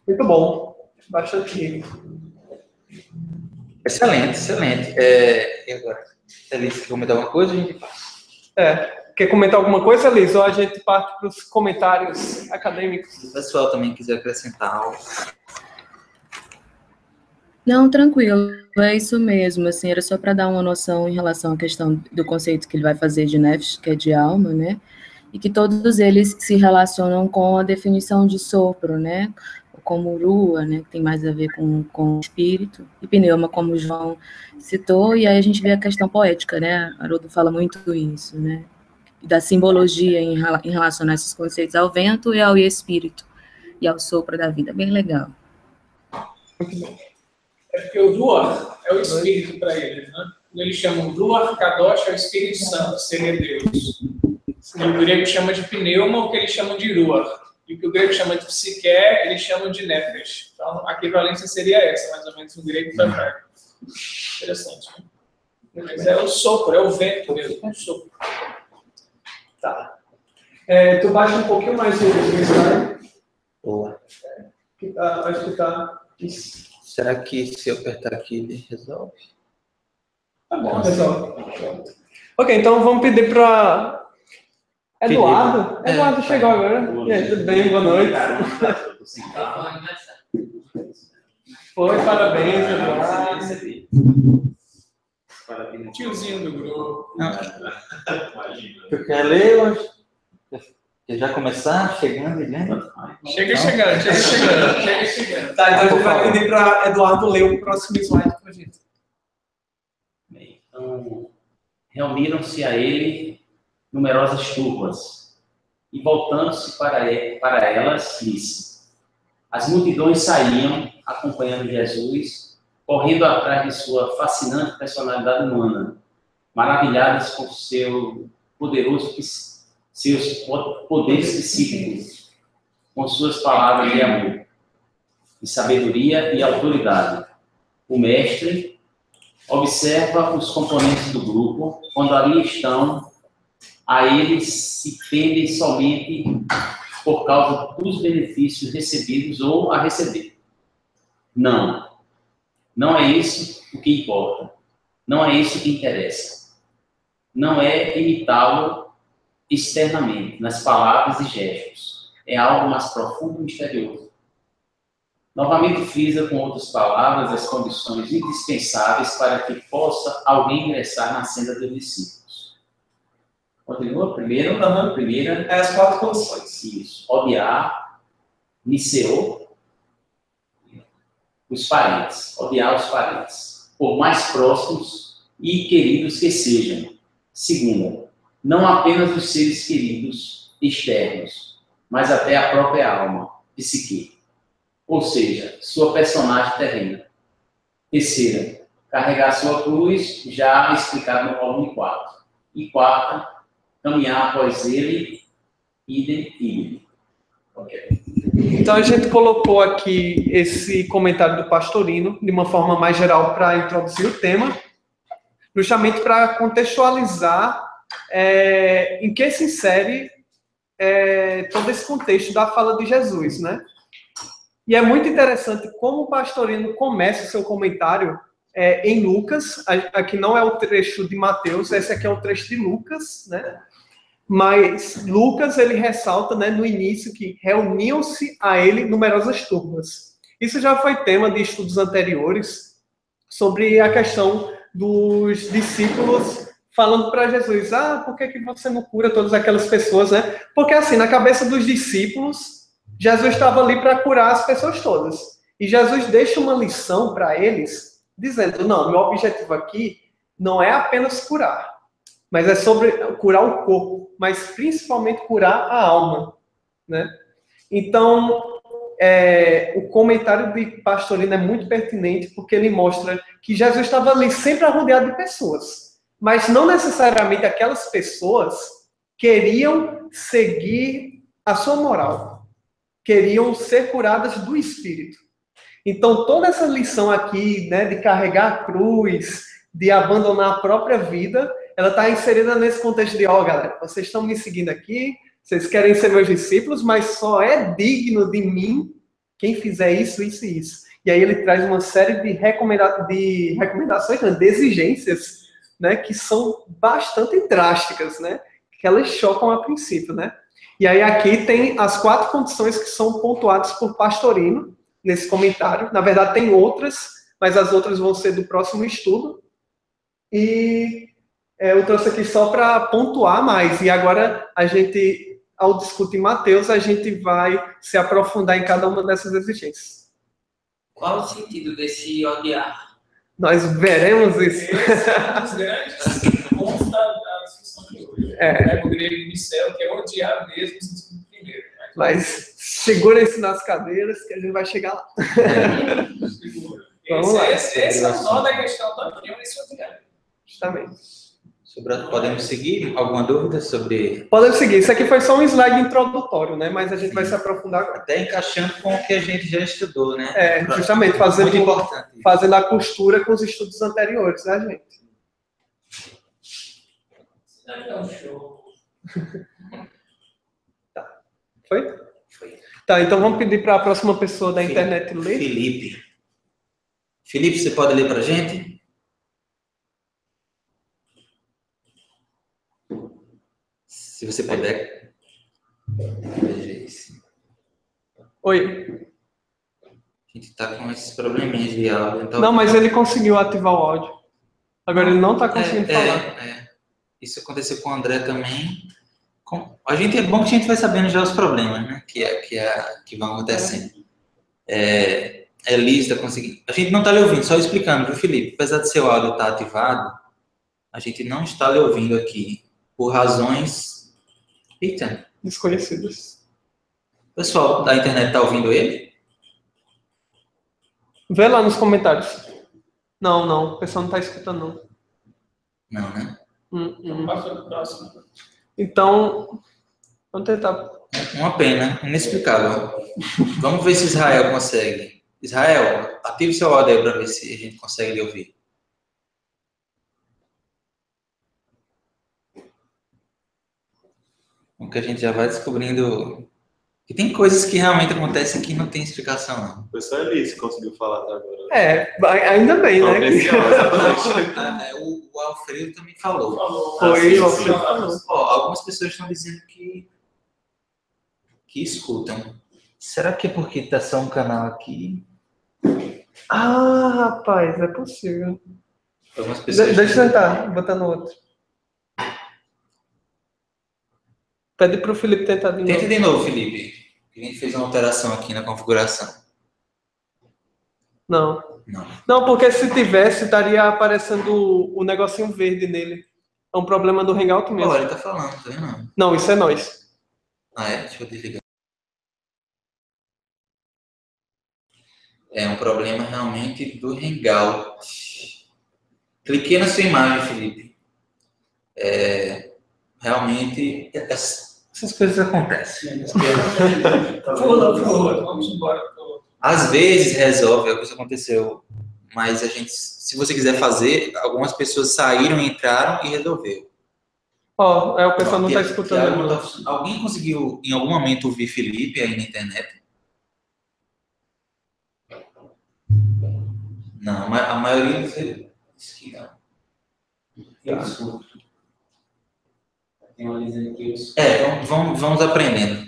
Muito bom, bastante. Excelente, excelente. E agora? Elisa, quer comentar alguma coisa? A gente passa. Quer comentar alguma coisa, Liz? Ou a gente parte para os comentários acadêmicos? Se o pessoal também quiser acrescentar algo. Não, tranquilo, é isso mesmo, assim, era só para dar uma noção em relação à questão do conceito que ele vai fazer de nefesh, que é de alma, né, e que todos eles se relacionam com a definição de sopro, né, como rua, né, que tem mais a ver com espírito, e pneuma, como o João citou, e aí a gente vê a questão poética, né, Haroldo fala muito isso, né, da simbologia em relação a esses conceitos ao vento e ao espírito, e ao sopro da vida, bem legal. É porque o Ruach é o Espírito para eles, né? Eles chamam Ruach Kadosh, é o Espírito Santo, seria Deus. E o grego chama de pneuma, o que eles chamam de Ruach. E o que o grego chama de psique, eles chamam de nefesh. Então, a equivalência seria essa, mais ou menos, no grego e no hebraico. Interessante, né? Mas é o sopro, é o vento mesmo, é o sopro. Tá. Tu baixa um pouquinho mais o slide. Boa. Acho que tá... Isso. Será que se eu apertar aqui ele resolve? Tá bom, resolve. Ok, então vamos pedir para Eduardo. Eduardo chegou agora. E aí, tudo bem? Boa noite. Foi, parabéns, Eduardo. Tiozinho do grupo. Tu quer ler hoje? Quer já começar? Chegando e lendo? Chega chegando. Tá, então a gente vai pedir para Eduardo ler o próximo slide para a gente. Bem, então, reuniram-se a ele numerosas turmas, e voltando-se para elas, disse: as multidões saíam, acompanhando Jesus, correndo atrás de sua fascinante personalidade humana, maravilhadas com seus poderes psíquicos, com suas palavras de amor, de sabedoria e autoridade. O mestre observa os componentes do grupo, quando ali estão, a eles se tendem somente por causa dos benefícios recebidos ou a receber. Não é isso o que importa. Não é isso que interessa. Não é imitá-lo externamente, nas palavras e gestos. É algo mais profundo e misterioso. Novamente frisa com outras palavras as condições indispensáveis para que possa alguém ingressar na senda dos discípulos. Continua? Primeira. É as 4 condições. Isso. Odiar, Niceo, os parentes. Odiar os parentes. Por mais próximos e queridos que sejam. Segunda, não apenas os seres queridos externos, mas até a própria alma, psique. Ou seja, sua personagem terrena. Terceira, carregar sua cruz, já explicado no volume 4. E quarta, caminhar após ele, idem. Okay. Então a gente colocou aqui esse comentário do Pastorino, de uma forma mais geral, para introduzir o tema, justamente para contextualizar em que se insere todo esse contexto da fala de Jesus, né? E é muito interessante como o Pastorino começa o seu comentário em Lucas. Aqui não é o trecho de Mateus, esse aqui é o trecho de Lucas, né? Mas Lucas, ele ressalta, né, no início que reuniam-se a ele numerosas turmas. Isso já foi tema de estudos anteriores sobre a questão dos discípulos falando para Jesus: por que você não cura todas aquelas pessoas, né? Porque assim, na cabeça dos discípulos, Jesus estava ali para curar as pessoas todas. E Jesus deixa uma lição para eles, dizendo: não, meu objetivo aqui não é apenas curar. mas é sobre curar o corpo, mas principalmente curar a alma, né? Então, o comentário de Pastorino é muito pertinente, porque ele mostra que Jesus estava ali sempre rodeado de pessoas, mas não necessariamente aquelas pessoas queriam seguir a sua moral, queriam ser curadas do Espírito. Então, toda essa lição aqui, né, de carregar a cruz, de abandonar a própria vida, ela está inserida nesse contexto de, galera, vocês estão me seguindo aqui, vocês querem ser meus discípulos, mas só é digno de mim quem fizer isso, isso e isso. E aí ele traz uma série de recomendações, de exigências, né, que são bastante drásticas, né, que elas chocam a princípio, né. E aí aqui tem as 4 condições que são pontuadas por Pastorino, nesse comentário. Na verdade, tem outras, mas as outras vão ser do próximo estudo. E eu trouxe aqui só para pontuar mais. E agora, a gente, ao discutir Mateus, a gente vai se aprofundar em cada uma dessas exigências. Qual o sentido desse odiar? Nós veremos isso. Esse é um dos grandes pontos da discussão de hoje. O grego micel, que é odiar mesmo, no primeiro. Mas segurem-se nas cadeiras que a gente vai chegar lá. Vamos lá. Esse é o nó da questão da união nesse odiar. Justamente. Podemos seguir? Alguma dúvida sobre... Podemos seguir. Isso aqui foi só um slide introdutório, né? Mas a gente vai se aprofundar agora. Até encaixando com o que a gente já estudou, né? Justamente. Muito importante. Fazendo a costura com os estudos anteriores, né, gente? Tá. Foi? Foi. Tá, então vamos pedir para a próxima pessoa da internet ler. Felipe. Felipe, você pode ler para a gente? Se você puder. Veja isso. Oi. A gente está com esses probleminhas de áudio. Então... Não, mas ele conseguiu ativar o áudio. Agora ele não está conseguindo falar. Isso aconteceu com o André também. A gente é bom que a gente vai sabendo já os problemas, né? Que vão acontecendo. Elis está conseguindo. A gente não está lhe ouvindo, só explicando, viu, Felipe? Apesar de seu áudio estar ativado, a gente não está lhe ouvindo aqui por razões desconhecidas. O pessoal da internet está ouvindo ele? Vê lá nos comentários. Não. O pessoal não está escutando, não. Não, né? Passa para o próximo. Então, vamos tentar. Uma pena, inexplicável. Vamos ver se Israel consegue. Israel, ative seu áudio aí para ver se a gente consegue lhe ouvir. Porque a gente já vai descobrindo que tem coisas que realmente acontecem que não tem explicação, não. Foi só a Elis que conseguiu falar até agora. Ainda bem, né? O Alfredo também falou. Foi, o Alfredo falou. Algumas pessoas estão dizendo que escutam. Será que é porque está só um canal aqui? Rapaz, é possível. Deixa eu tentar, botar no outro. Pede para o Felipe tentar de novo. Tenta de novo, Felipe. A gente fez uma alteração aqui na configuração. Não, porque se tivesse, estaria aparecendo o negocinho verde nele. É um problema do Hangout mesmo. Olha, ele tá falando, tá vendo? Não, isso é nós. Deixa eu desligar. É um problema realmente do Hangout. Cliquei na sua imagem, Felipe. Realmente, essas coisas acontecem. Vamos embora. Às vezes resolve, é o que aconteceu. Mas se você quiser fazer, algumas pessoas saíram, entraram e resolveu. O pessoal não está escutando. Alguém conseguiu, em algum momento, ouvir Felipe aí na internet? Não, a maioria disse que não. Eu escuto. Tem uma dizendo que eu escuto. Vamos aprendendo.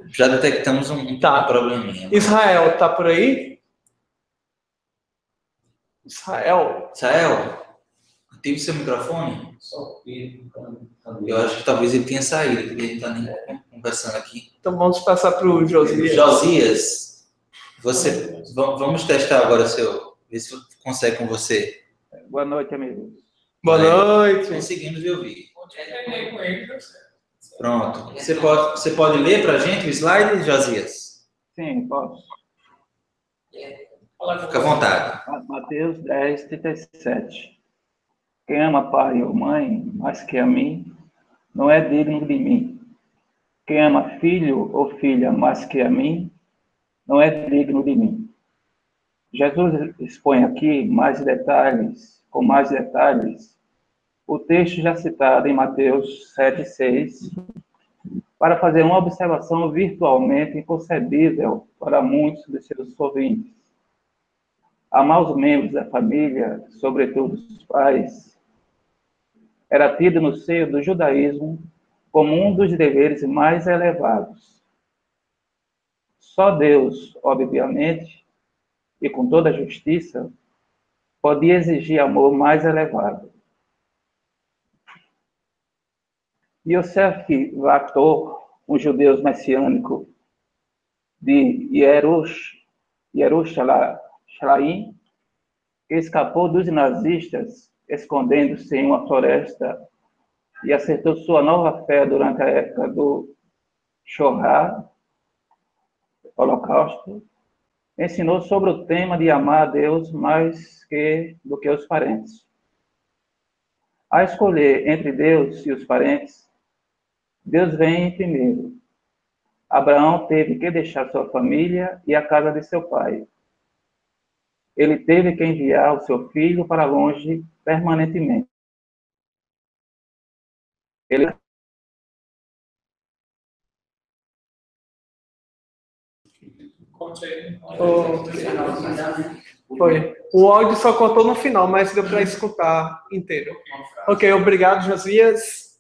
Já detectamos um probleminha. Israel, tá por aí? Israel, ative seu microfone. Só o Pedro. Eu acho que talvez ele tenha saído, porque ele está nem conversando aqui. Então vamos passar para o Josias. Josias, vamos testar agora ver se consegue com você. Boa noite, amigos. Boa noite. Conseguimos lhe ouvir. Terminei com ele, deu certo. Pronto. Você pode ler para a gente o slide, Josias? Sim, posso. Fica à vontade. Mateus 10, 37. Quem ama pai ou mãe mais que a mim, não é digno de mim. Quem ama filho ou filha mais que a mim, não é digno de mim. Jesus expõe aqui com mais detalhes, o texto já citado em Mateus 7,6, para fazer uma observação virtualmente inconcebível para muitos de seus ouvintes. Amar os membros da família, sobretudo os pais, era tido no seio do judaísmo como um dos deveres mais elevados. Só Deus, obviamente, e com toda a justiça, podia exigir amor mais elevado. Yosef Vator, um judeu messiânico de Yerushalayim, que escapou dos nazistas, escondendo-se em uma floresta, e acertou sua nova fé durante a época do Shoah, Holocausto, ensinou sobre o tema de amar a Deus mais do que os parentes. A escolher entre Deus e os parentes, Deus vem em primeiro. Abraão teve que deixar sua família e a casa de seu pai. Ele teve que enviar o seu filho para longe permanentemente. Foi. O áudio só contou no final, mas deu para escutar inteiro. Ok, obrigado, Josias.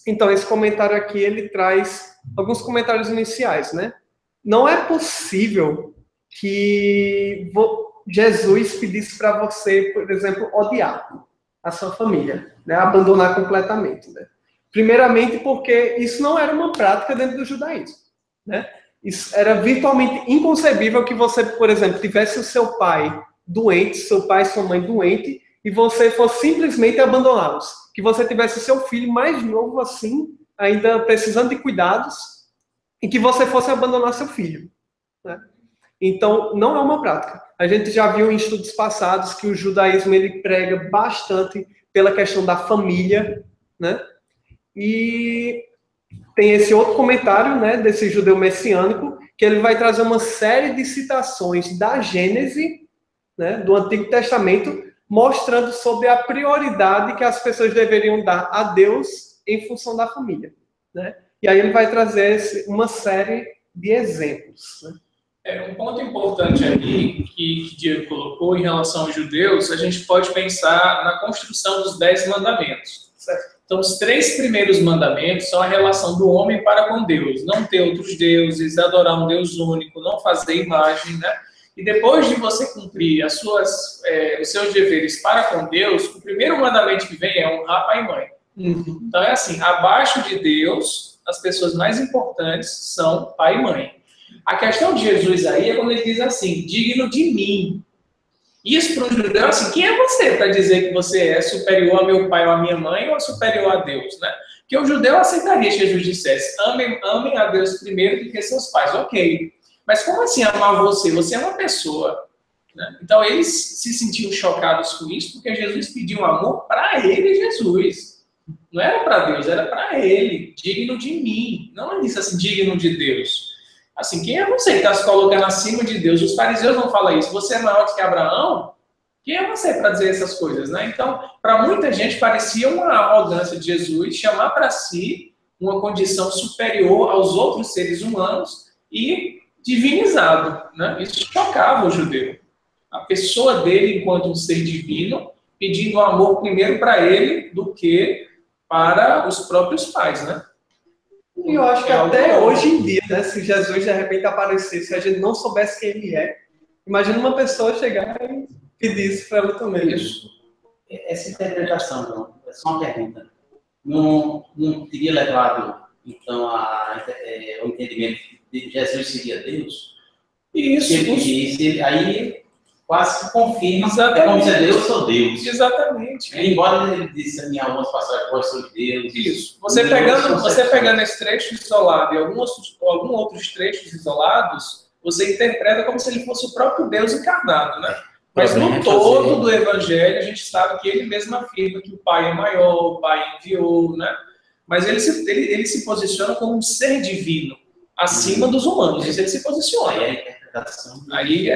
Então, esse comentário aqui, ele traz alguns comentários iniciais, né? Não é possível que Jesus pedisse para você, por exemplo, odiar a sua família, né? Abandonar completamente, né? Primeiramente porque isso não era uma prática dentro do judaísmo, né? Isso era virtualmente inconcebível que você, por exemplo, tivesse o seu pai doente, seu pai e sua mãe doente, e você fosse simplesmente abandoná-los. Que você tivesse o seu filho mais novo assim, ainda precisando de cuidados, e que você fosse abandonar seu filho, né? Então, não é uma prática. A gente já viu em estudos passados que o judaísmo ele prega bastante pela questão da família, né? E tem esse outro comentário, né, desse judeu messiânico, que ele vai trazer uma série de citações da Gênese, né, do Antigo Testamento, mostrando sobre a prioridade que as pessoas deveriam dar a Deus em função da família, né? E aí ele vai trazer uma série de exemplos, né? Um ponto importante ali que Diego colocou em relação aos judeus, a gente pode pensar na construção dos 10 mandamentos. Certo? Então, os 3 primeiros mandamentos são a relação do homem para com Deus. Não ter outros deuses, adorar um Deus único, não fazer imagem, né? E depois de você cumprir os seus deveres para com Deus, o primeiro mandamento que vem é honrar pai e mãe. Uhum. Então, é assim, abaixo de Deus, as pessoas mais importantes são pai e mãe. A questão de Jesus aí é quando ele diz assim, digno de mim. Isso para um judeu, assim, quem é você para dizer que você é superior a meu pai ou a minha mãe ou superior a Deus, né? Porque o judeu aceitaria se Jesus dissesse, amem a Deus primeiro do que seus pais, ok. Mas como assim amar você? Você é uma pessoa, né? Então eles se sentiam chocados com isso porque Jesus pediu um amor para ele, Jesus. Não era para Deus, era para ele, digno de mim. Não ele disse assim, digno de Deus. Assim, quem é você que está se colocando acima de Deus? Os fariseus não falam isso. Você é maior do que Abraão? Quem é você para dizer essas coisas, né? Então, para muita gente, parecia uma arrogância de Jesus chamar para si uma condição superior aos outros seres humanos e divinizado, né? Isso chocava o judeu. A pessoa dele, enquanto um ser divino, pedindo amor primeiro para ele do que para os próprios pais, né? E eu acho que até hoje em dia, né, se Jesus de repente aparecesse, se a gente não soubesse quem ele é, imagina uma pessoa chegar e pedir isso para ela também. Isso. Essa interpretação, não, é só uma pergunta. Não teria levado, então, ao entendimento de que Jesus seria Deus? Isso. Aí quase que confirma. Exatamente. É como dizer, Deus sou Deus. Exatamente. Embora ele disse em algumas passagens, vós sois Deus. Isso. Você pegando esse trecho isolado e alguns outros trechos isolados, você interpreta como se ele fosse o próprio Deus encarnado, né? Mas no todo do Evangelho, a gente sabe que ele mesmo afirma que o Pai é maior, o Pai enviou, né? Mas ele se posiciona como um ser divino, acima dos humanos. Isso ele se posiciona. Aí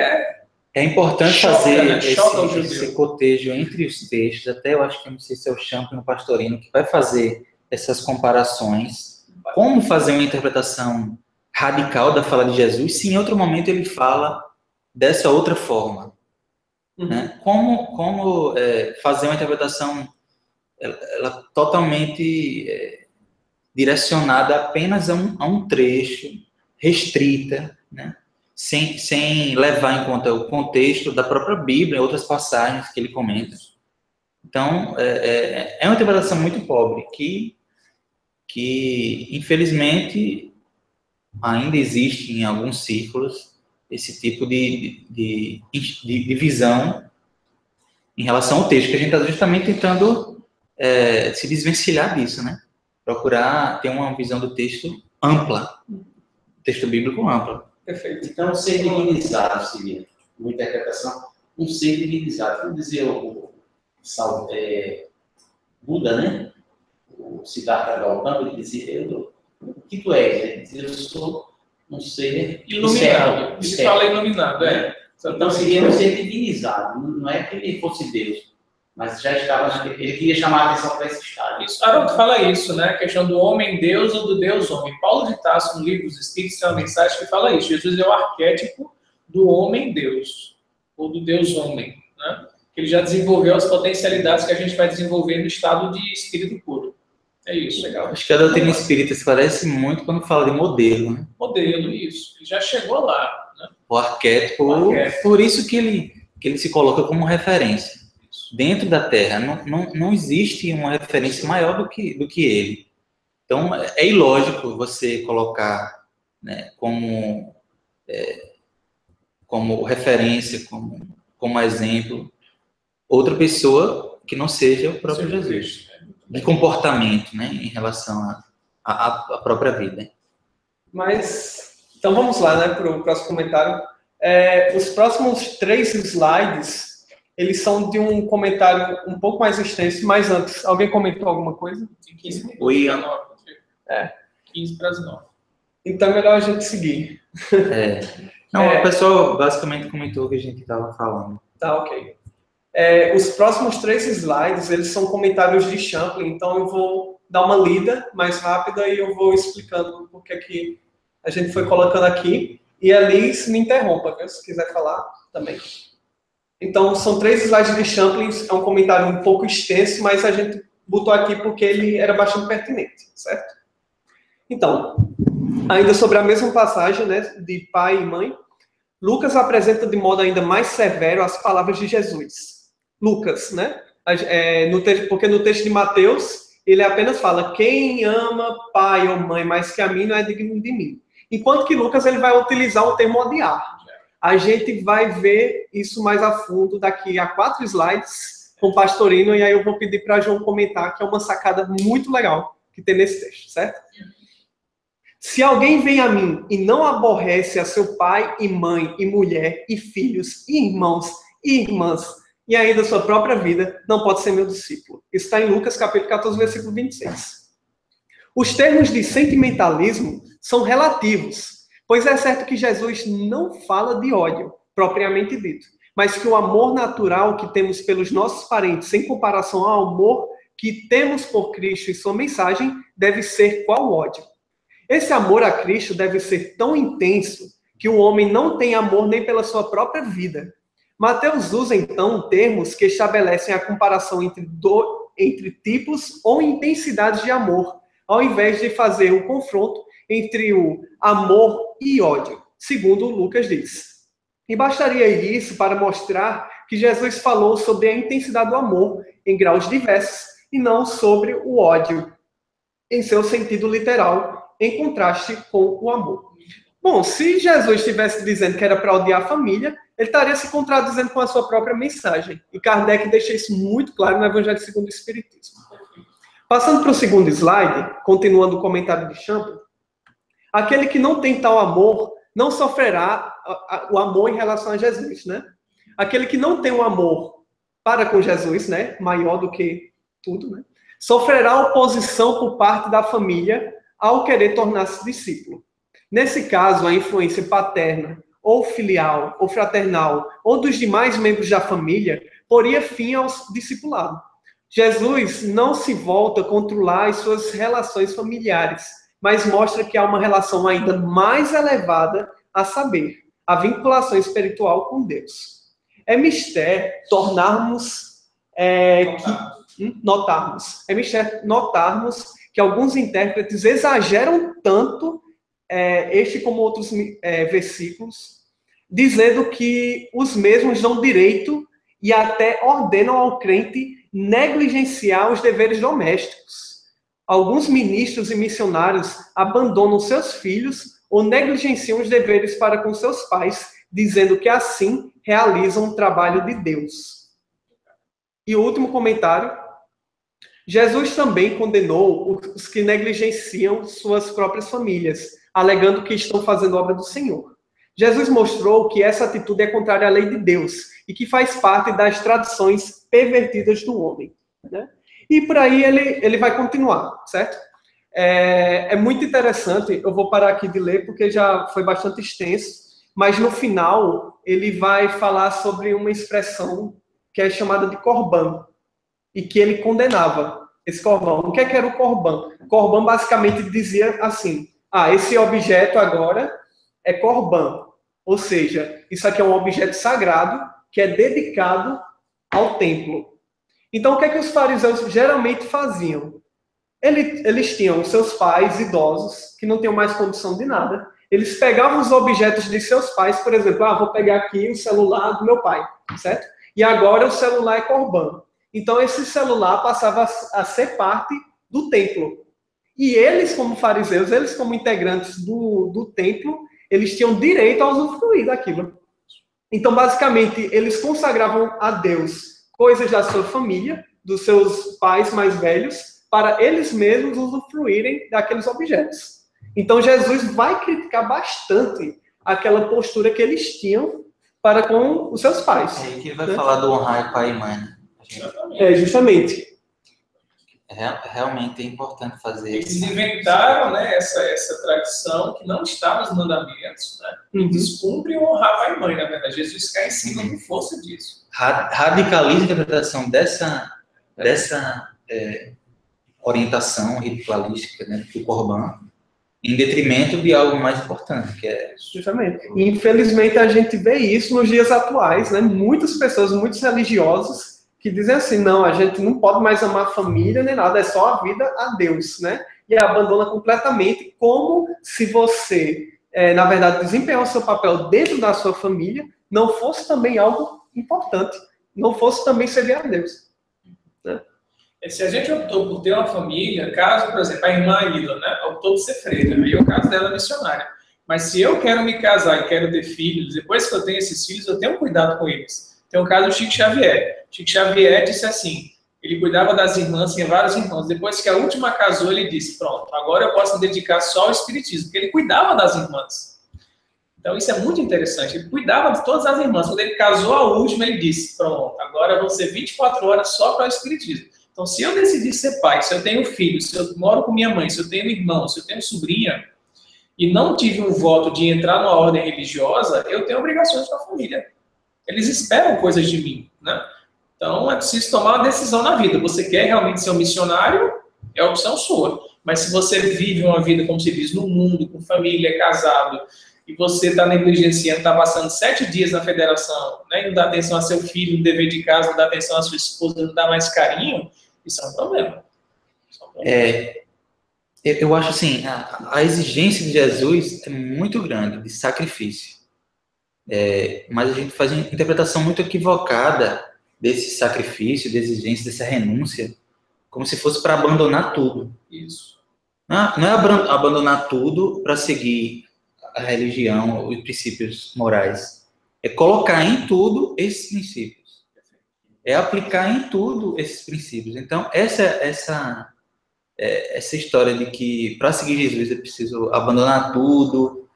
É importante choca, fazer né? Choca o judeu. esse cotejo entre os textos. Até eu acho que não sei se é o Champion ou o Pastorino que vai fazer essas comparações. Como fazer uma interpretação radical da fala de Jesus, se em outro momento ele fala dessa outra forma. Né? Como fazer uma interpretação ela totalmente direcionada apenas a um trecho, restrita, né? Sem levar em conta o contexto da própria Bíblia, outras passagens que ele comenta. Então, é uma interpretação muito pobre, que infelizmente, ainda existe em alguns círculos esse tipo de visão em relação ao texto, que a gente está justamente tentando se desvencilhar disso, né? Procurar ter uma visão do texto ampla, texto bíblico amplo. Perfeito. Então, ser divinizado seria uma interpretação, um ser divinizado. Vamos dizer Buda, né? O Siddhartha Gautama, ele dizia, o que tu és? Ele dizia, eu sou um ser iluminado. Ele fala iluminado, Então, seria um ser divinizado. Não é que ele fosse Deus, mas já estava, ele queria chamar a atenção para esse estado. Isso. Haroldo fala isso, né? A questão do homem-deus ou do Deus-homem. Paulo de Tarso, no livro dos Espíritos, tem uma mensagem que fala isso. Jesus é o arquétipo do homem-deus, ou do Deus-homem, né? Ele já desenvolveu as potencialidades que a gente vai desenvolver no estado de espírito puro. É isso, legal. Acho que a doutrina espírita esclarece muito quando fala de modelo, né? Modelo, isso. Ele já chegou lá, né? O arquétipo. Por isso que ele se coloca como referência. Dentro da Terra, não existe uma referência maior do que ele. Então, é ilógico você colocar, né, como referência, como exemplo, outra pessoa que não seja o próprio Jesus. De comportamento, né, em relação à própria vida. Mas, então vamos lá, né, para o próximo comentário. Os próximos 3 slides... eles são de um comentário um pouco mais extenso, mas antes, alguém comentou alguma coisa? 15 minutos. Oi, 15 para as 9. Então é melhor a gente seguir. Não, o pessoal basicamente comentou o que a gente estava falando. Tá, ok. Os próximos 3 slides, eles são comentários de Champlin, então eu vou dar uma lida mais rápida e eu vou explicando o que é que a gente foi colocando aqui. E a Liz me interrompa, viu? Se quiser falar também. Então, são 3 slides de Champlin, é um comentário um pouco extenso, mas a gente botou aqui porque ele era bastante pertinente, certo? Então, ainda sobre a mesma passagem, né, de pai e mãe, Lucas apresenta de modo ainda mais severo as palavras de Jesus. Lucas, né? Porque no texto de Mateus, ele apenas fala, quem ama pai ou mãe mais que a mim não é digno de mim. Enquanto que Lucas ele vai utilizar o termo odiar. A gente vai ver isso mais a fundo daqui a 4 slides com o Pastorino, e aí eu vou pedir para João comentar, que é uma sacada muito legal que tem nesse texto, certo? Se alguém vem a mim e não aborrece a seu pai e mãe e mulher e filhos e irmãos e irmãs e ainda sua própria vida, não pode ser meu discípulo. Isso está em Lucas capítulo 14, versículo 26. Os termos de sentimentalismo são relativos, pois é certo que Jesus não fala de ódio, propriamente dito, mas que o amor natural que temos pelos nossos parentes, em comparação ao amor que temos por Cristo e sua mensagem, deve ser qual ódio. Esse amor a Cristo deve ser tão intenso que o homem não tem amor nem pela sua própria vida. Mateus usa, então, termos que estabelecem a comparação entre tipos ou intensidades de amor, ao invés de fazer o confronto entre o amor e ódio, segundo Lucas diz. E bastaria isso para mostrar que Jesus falou sobre a intensidade do amor em graus diversos e não sobre o ódio em seu sentido literal, em contraste com o amor. Bom, se Jesus estivesse dizendo que era para odiar a família, ele estaria se contradizendo com a sua própria mensagem. E Kardec deixa isso muito claro no Evangelho segundo o Espiritismo. Passando para o segundo slide, continuando o comentário de Champlin, aquele que não tem tal amor não sofrerá o amor em relação a Jesus, né? Aquele que não tem um amor para com Jesus, né, maior do que tudo, né, sofrerá oposição por parte da família ao querer tornar-se discípulo. Nesse caso, a influência paterna, ou filial, ou fraternal, ou dos demais membros da família, poria fim ao discipulado. Jesus não se volta a controlar as suas relações familiares, mas mostra que há uma relação ainda mais elevada, a saber, a vinculação espiritual com Deus. É mistério notarmos que alguns intérpretes exageram tanto este como outros versículos, dizendo que os mesmos dão direito e até ordenam ao crente negligenciar os deveres domésticos. Alguns ministros e missionários abandonam seus filhos ou negligenciam os deveres para com seus pais, dizendo que assim realizam o trabalho de Deus. E o último comentário. Jesus também condenou os que negligenciam suas próprias famílias, alegando que estão fazendo obra do Senhor. Jesus mostrou que essa atitude é contrária à lei de Deus e que faz parte das tradições pervertidas do homem, né? E por aí ele vai continuar, certo? É muito interessante, eu vou parar aqui de ler porque já foi bastante extenso, mas no final ele vai falar sobre uma expressão que é chamada de corban, e que ele condenava esse corban. O que era o corban? O corban basicamente dizia assim, esse objeto agora é corban, ou seja, isso aqui é um objeto sagrado que é dedicado ao templo. Então, o que os fariseus geralmente faziam? Eles tinham seus pais idosos, que não tinham mais condição de nada, eles pegavam os objetos de seus pais, por exemplo, vou pegar aqui o celular do meu pai, certo? E agora o celular é corban. Então, esse celular passava a ser parte do templo. E eles, como fariseus, eles como integrantes do templo, eles tinham direito a usufruir daquilo. Então, basicamente, eles consagravam a Deus coisas da sua família, dos seus pais mais velhos, para eles mesmos usufruírem daqueles objetos. Então, Jesus vai criticar bastante aquela postura que eles tinham para com os seus pais. É aí que ele vai falar do honrar pai e mãe, né? Justamente. Realmente é importante fazer isso. Eles inventaram, né, essa tradição que não está nos mandamentos, né? Eles cumprem honrar pai e mãe, na verdade. Jesus cai em cima com força disso. Radicaliza a interpretação dessa orientação ritualística, né, do corban, em detrimento de algo mais importante, que é... Justamente. E, infelizmente, a gente vê isso nos dias atuais, né? Muitas pessoas, muitos religiosos, que dizem assim, não, a gente não pode mais amar a família nem nada, é só a vida a Deus, né? E abandona completamente, como se você, na verdade, desempenhar o seu papel dentro da sua família, não fosse também algo importante, não fosse também servir a Deus, né? Se a gente optou por ter uma família, caso, por exemplo, a irmã Ida, né, optou por ser freira, aí o caso dela é missionária. Mas se eu quero me casar e quero ter filhos, depois que eu tenho esses filhos, eu tenho cuidado com eles. Tem o caso do Chico Xavier. Chico Xavier disse assim, ele cuidava das irmãs, tinha vários irmãos. Depois que a última casou, ele disse, pronto, agora eu posso me dedicar só ao espiritismo, porque ele cuidava das irmãs. Então isso é muito interessante, ele cuidava de todas as irmãs. Quando ele casou a última, ele disse, pronto, agora vão ser 24 horas só para o espiritismo. Então, se eu decidir ser pai, se eu tenho filho, se eu moro com minha mãe, se eu tenho irmão, se eu tenho sobrinha, e não tive um voto de entrar numa ordem religiosa, eu tenho obrigações com a família. Eles esperam coisas de mim, né? Então, é preciso tomar uma decisão na vida. Você quer realmente ser um missionário? É a opção sua. Mas se você vive uma vida, como se diz, no mundo, com família, casado, e você está negligenciando, está passando 7 dias na federação, né, e não dá atenção a seu filho, no dever de casa, não dá atenção à sua esposa, não dá mais carinho, isso é um problema. Eu acho assim, a exigência de Jesus é muito grande, de sacrifício. Mas a gente faz uma interpretação muito equivocada desse sacrifício, da exigência, dessa renúncia, como se fosse para abandonar tudo. Isso. Não é abandonar tudo para seguir a religião, os princípios morais. é colocar em tudo esses princípios. É aplicar em tudo esses princípios. Então, essa história de que para seguir Jesus é preciso abandonar tudo,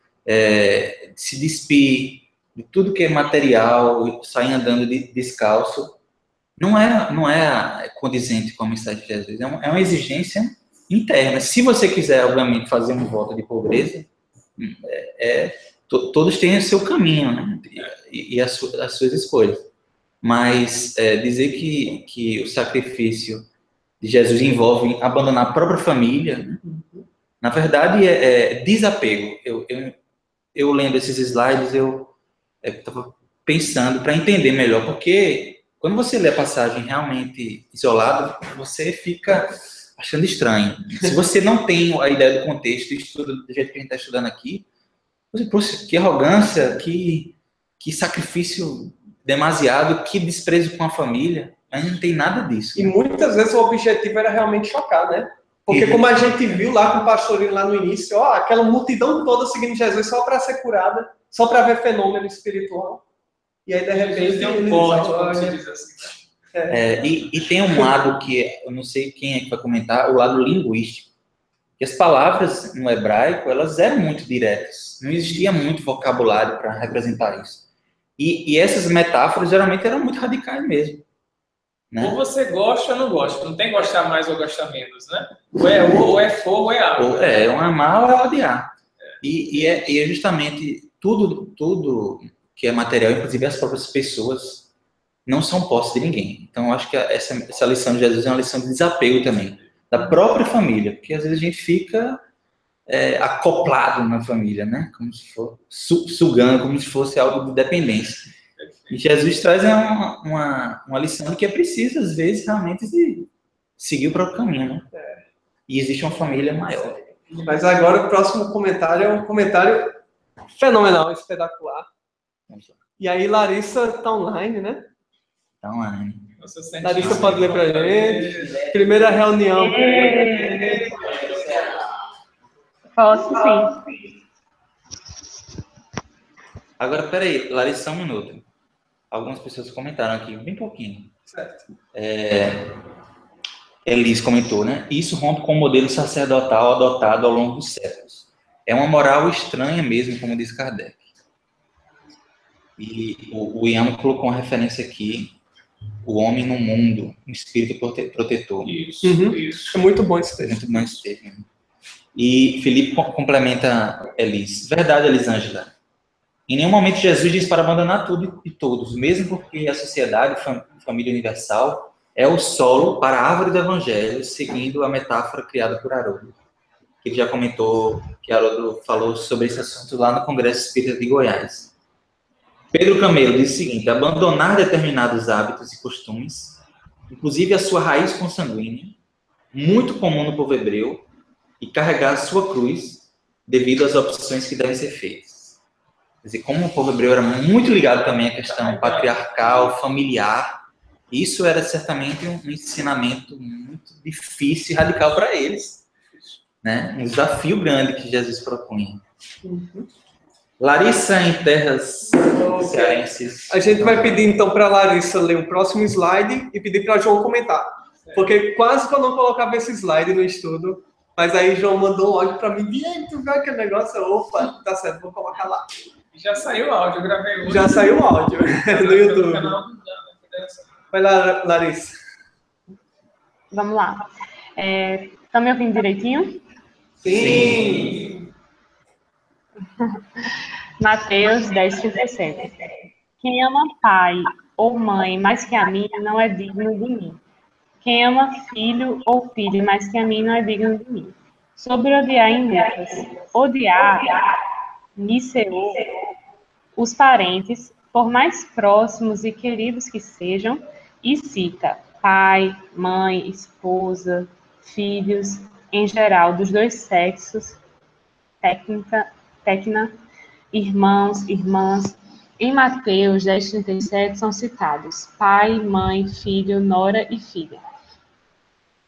se despir de tudo que é material, sair andando descalço, não é condizente com a mensagem de Jesus. É uma exigência interna. Se você quiser, obviamente, fazer um voto de pobreza, todos têm o seu caminho, né? E as suas escolhas. Mas dizer que o sacrifício de Jesus envolve abandonar a própria família, né? Na verdade, é desapego. Eu lendo esses slides, eu estava pensando para entender melhor, porque quando você lê a passagem realmente isolada, você fica achando estranho. Se você não tem a ideia do contexto e estuda do jeito que a gente está estudando aqui, você, poxa, que arrogância, que sacrifício demasiado, que desprezo com a família. Mas não tem nada disso. E muitas vezes o objetivo era realmente chocar, né? Porque como a gente viu lá com o pastorinho lá no início, aquela multidão toda seguindo Jesus só para ser curada, só para ver fenômeno espiritual. E aí, de repente, tem um corte, como se diz assim. E tem um lado que, eu não sei quem é que vai comentar, o lado linguístico. Que as palavras no hebraico, elas eram muito diretas. Não existia muito vocabulário para representar isso. E essas metáforas, geralmente, eram muito radicais mesmo. Né? Ou você gosta ou não gosta. Não tem gostar mais ou gostar menos, né? Ou é fogo ou é água. Ou é amar ou é odiar. E é justamente tudo que é material, inclusive as próprias pessoas, não são posse de ninguém. Então, eu acho que essa lição de Jesus é uma lição de desapego também, da própria família, porque às vezes a gente fica acoplado na família, né? Como se fosse sugando, como se fosse algo de dependência. E Jesus traz uma lição de que é preciso, às vezes, realmente de seguir o próprio caminho, né? E existe uma família maior. Mas agora o próximo comentário é um comentário fenomenal, espetacular. E aí, Larissa está online, né? Está online. Larissa pode ler para a gente. Primeira reunião. Posso sim. Agora, peraí, Larissa, um minuto. Algumas pessoas comentaram aqui, bem pouquinho. Certo. Elis comentou, né? Isso rompe com o modelo sacerdotal adotado ao longo dos séculos. É uma moral estranha mesmo, como diz Kardec. E o Ian colocou uma referência aqui, o homem no mundo, um espírito protetor. Isso. É muito bom esse texto. Muito bom esse texto. E Felipe complementa Elis. Verdade, Elisângela. Em nenhum momento Jesus diz para abandonar tudo e todos, mesmo porque a sociedade, família universal, é o solo para a árvore do evangelho, seguindo a metáfora criada por Haroldo. Que ele já comentou, que Haroldo falou sobre esse assunto lá no Congresso Espírita de Goiás. Pedro Camelo diz o seguinte: abandonar determinados hábitos e costumes, inclusive a sua raiz consanguínea, muito comum no povo hebreu, e carregar a sua cruz devido às opções que devem ser feitas. Quer dizer, como o povo hebreu era muito ligado também à questão patriarcal, familiar, isso era certamente um ensinamento muito difícil e radical para eles. Né? Um desafio grande que Jesus propunha. Larissa, em terras cearenses. A gente vai pedir então para a Larissa ler o próximo slide e pedir para João comentar. Porque quase que eu não colocava esse slide no estudo, mas aí João mandou um áudio para mim, e tu viu aquele negócio? Opa, tá certo, vou colocar lá. Já saiu o áudio, eu gravei hoje. Já saiu o áudio no YouTube. Vai lá, Larissa. Vamos lá. Estão me ouvindo direitinho? Sim! Mateus 10:37. Quem ama pai ou mãe mais que a mim não é digno de mim. Quem ama filho ou filha mais que a mim não é digno de mim. Sobre odiar em Lucas. Odiar, Niceu, os parentes, por mais próximos e queridos que sejam, e cita pai, mãe, esposa, filhos, em geral, dos dois sexos, tecna, irmãos, irmãs. Em Mateus 10:37 são citados pai, mãe, filho, nora e filha.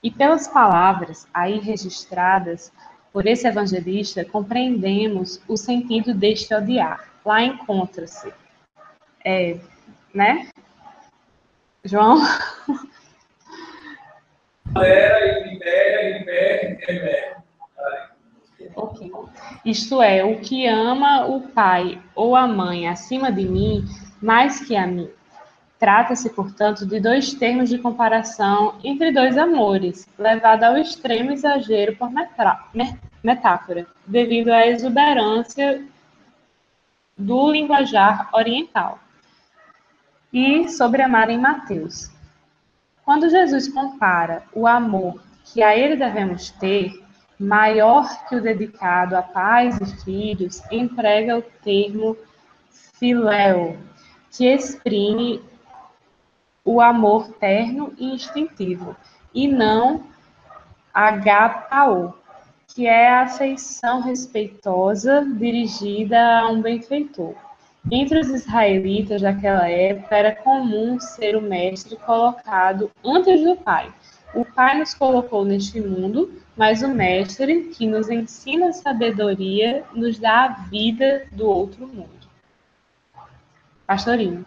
E pelas palavras aí registradas por esse evangelista, compreendemos o sentido deste odiar. Lá encontra-se Né? João? Ok. Isto é, o que ama o pai ou a mãe acima de mim, mais que a mim. Trata-se, portanto, de dois termos de comparação entre dois amores, levado ao extremo exagero por metáfora, devido à exuberância do linguajar oriental. E sobre amar em Mateus. Quando Jesus compara o amor que a ele devemos ter, maior que o dedicado a pais e filhos, emprega o termo filéu, que exprime o amor terno e instintivo, e não agapao, que é a afeição respeitosa dirigida a um benfeitor. Entre os israelitas daquela época era comum ser o mestre colocado antes do pai. O pai nos colocou neste mundo, mas o mestre, que nos ensina a sabedoria, nos dá a vida do outro mundo. Pastorinho.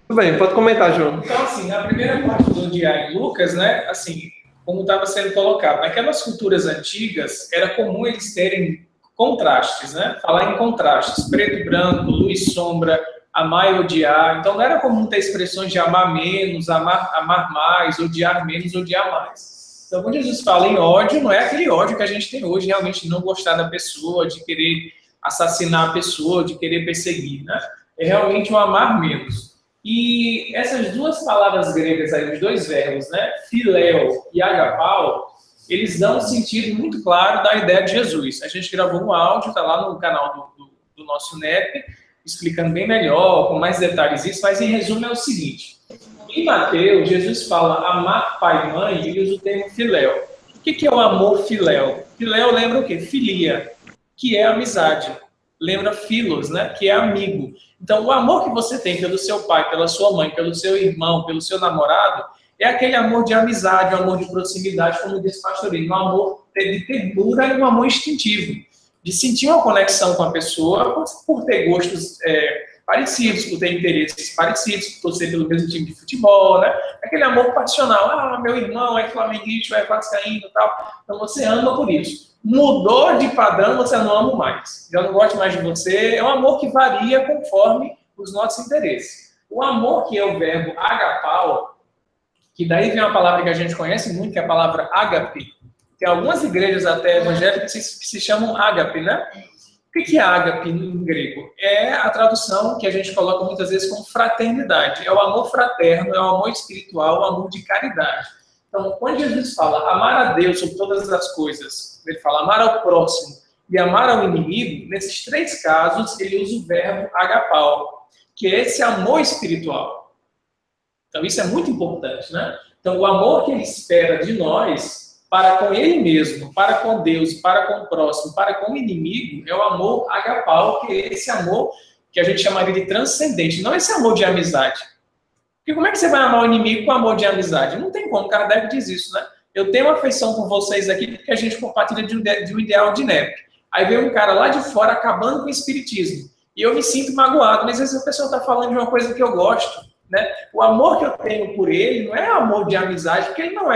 Tudo bem, pode comentar, João. Então, assim, na primeira parte do diário de Lucas, né, assim, como estava sendo colocado, naquelas culturas antigas, era comum eles terem contrastes, né? Falar em contrastes, preto e branco, luz e sombra, amar e odiar. Então, não era comum ter expressões de amar menos, amar mais, odiar menos, odiar mais. Então, quando Jesus fala em ódio, não é aquele ódio que a gente tem hoje, realmente de não gostar da pessoa, de querer assassinar a pessoa, de querer perseguir, né? É realmente um amar menos. E essas duas palavras gregas aí, os dois verbos, né, filéu e agapao, eles dão um sentido muito claro da ideia de Jesus. A gente gravou um áudio, está lá no canal do nosso NEP, explicando bem melhor, com mais detalhes isso, mas em resumo é o seguinte. Em Mateus, Jesus fala amar pai e mãe e ele usa o termo filéu. O que é o amor filéu? Filéu lembra o quê? Filia, que é amizade. Lembra filos, né? Que é amigo. Então, o amor que você tem pelo seu pai, pela sua mãe, pelo seu irmão, pelo seu namorado, é aquele amor de amizade, um amor de proximidade, como disse o Pastorino, um amor de ternura e um amor instintivo, de sentir uma conexão com a pessoa por ter gostos parecidos, por ter interesses parecidos, por torcer pelo mesmo time de futebol, né? Aquele amor passional. Ah, meu irmão é flamenguista, é vascaíno e tal. Então, você ama por isso. Mudou de padrão, você não ama mais. Já não gosto mais de você. É um amor que varia conforme os nossos interesses. O amor, que é o verbo agapao, que daí vem uma palavra que a gente conhece muito, que é a palavra ágape. Tem algumas igrejas até evangélicas que se chamam ágape, né? O que é ágape em grego? É a tradução que a gente coloca muitas vezes como fraternidade. É o amor fraterno, é o amor espiritual, o amor de caridade. Então, quando Jesus fala amar a Deus sobre todas as coisas, ele fala amar ao próximo e amar ao inimigo, nesses três casos, ele usa o verbo agapao, que é esse amor espiritual. Então, isso é muito importante, né? Então, o amor que ele espera de nós, para com ele mesmo, para com Deus, para com o próximo, para com o inimigo, é o amor agapao, que é esse amor que a gente chamaria de transcendente, não esse amor de amizade. Porque como é que você vai amar o inimigo com amor de amizade? Não tem como, Kardec diz isso, né? Eu tenho uma afeição por vocês aqui porque a gente compartilha de um ideal de NEP. Aí vem um cara lá de fora acabando com o espiritismo. E eu me sinto magoado, mas às vezes a pessoa está falando de uma coisa que eu gosto, né? O amor que eu tenho por ele não é amor de amizade, porque ele não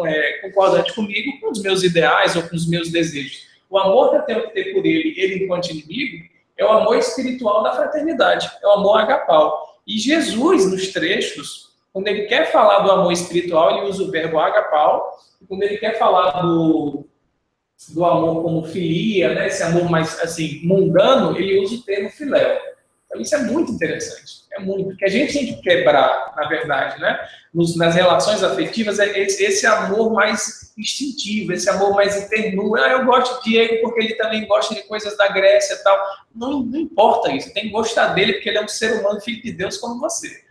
é concordante comigo, com os meus ideais ou com os meus desejos. O amor que eu tenho que ter por ele enquanto inimigo, é o amor espiritual da fraternidade, é o amor agapao. E Jesus, nos trechos, quando ele quer falar do amor espiritual, ele usa o verbo agapao, e quando ele quer falar do amor como filia, né, esse amor mais assim, mundano, ele usa o termo filéu. Então, isso é muito interessante. É muito, porque a gente tem que quebrar, na verdade, né? Nas relações afetivas, esse amor mais instintivo, esse amor mais de ternura. Ah, eu gosto de Diego porque ele também gosta de coisas da Grécia e tal. Não importa isso, tem que gostar dele porque ele é um ser humano, filho de Deus como você.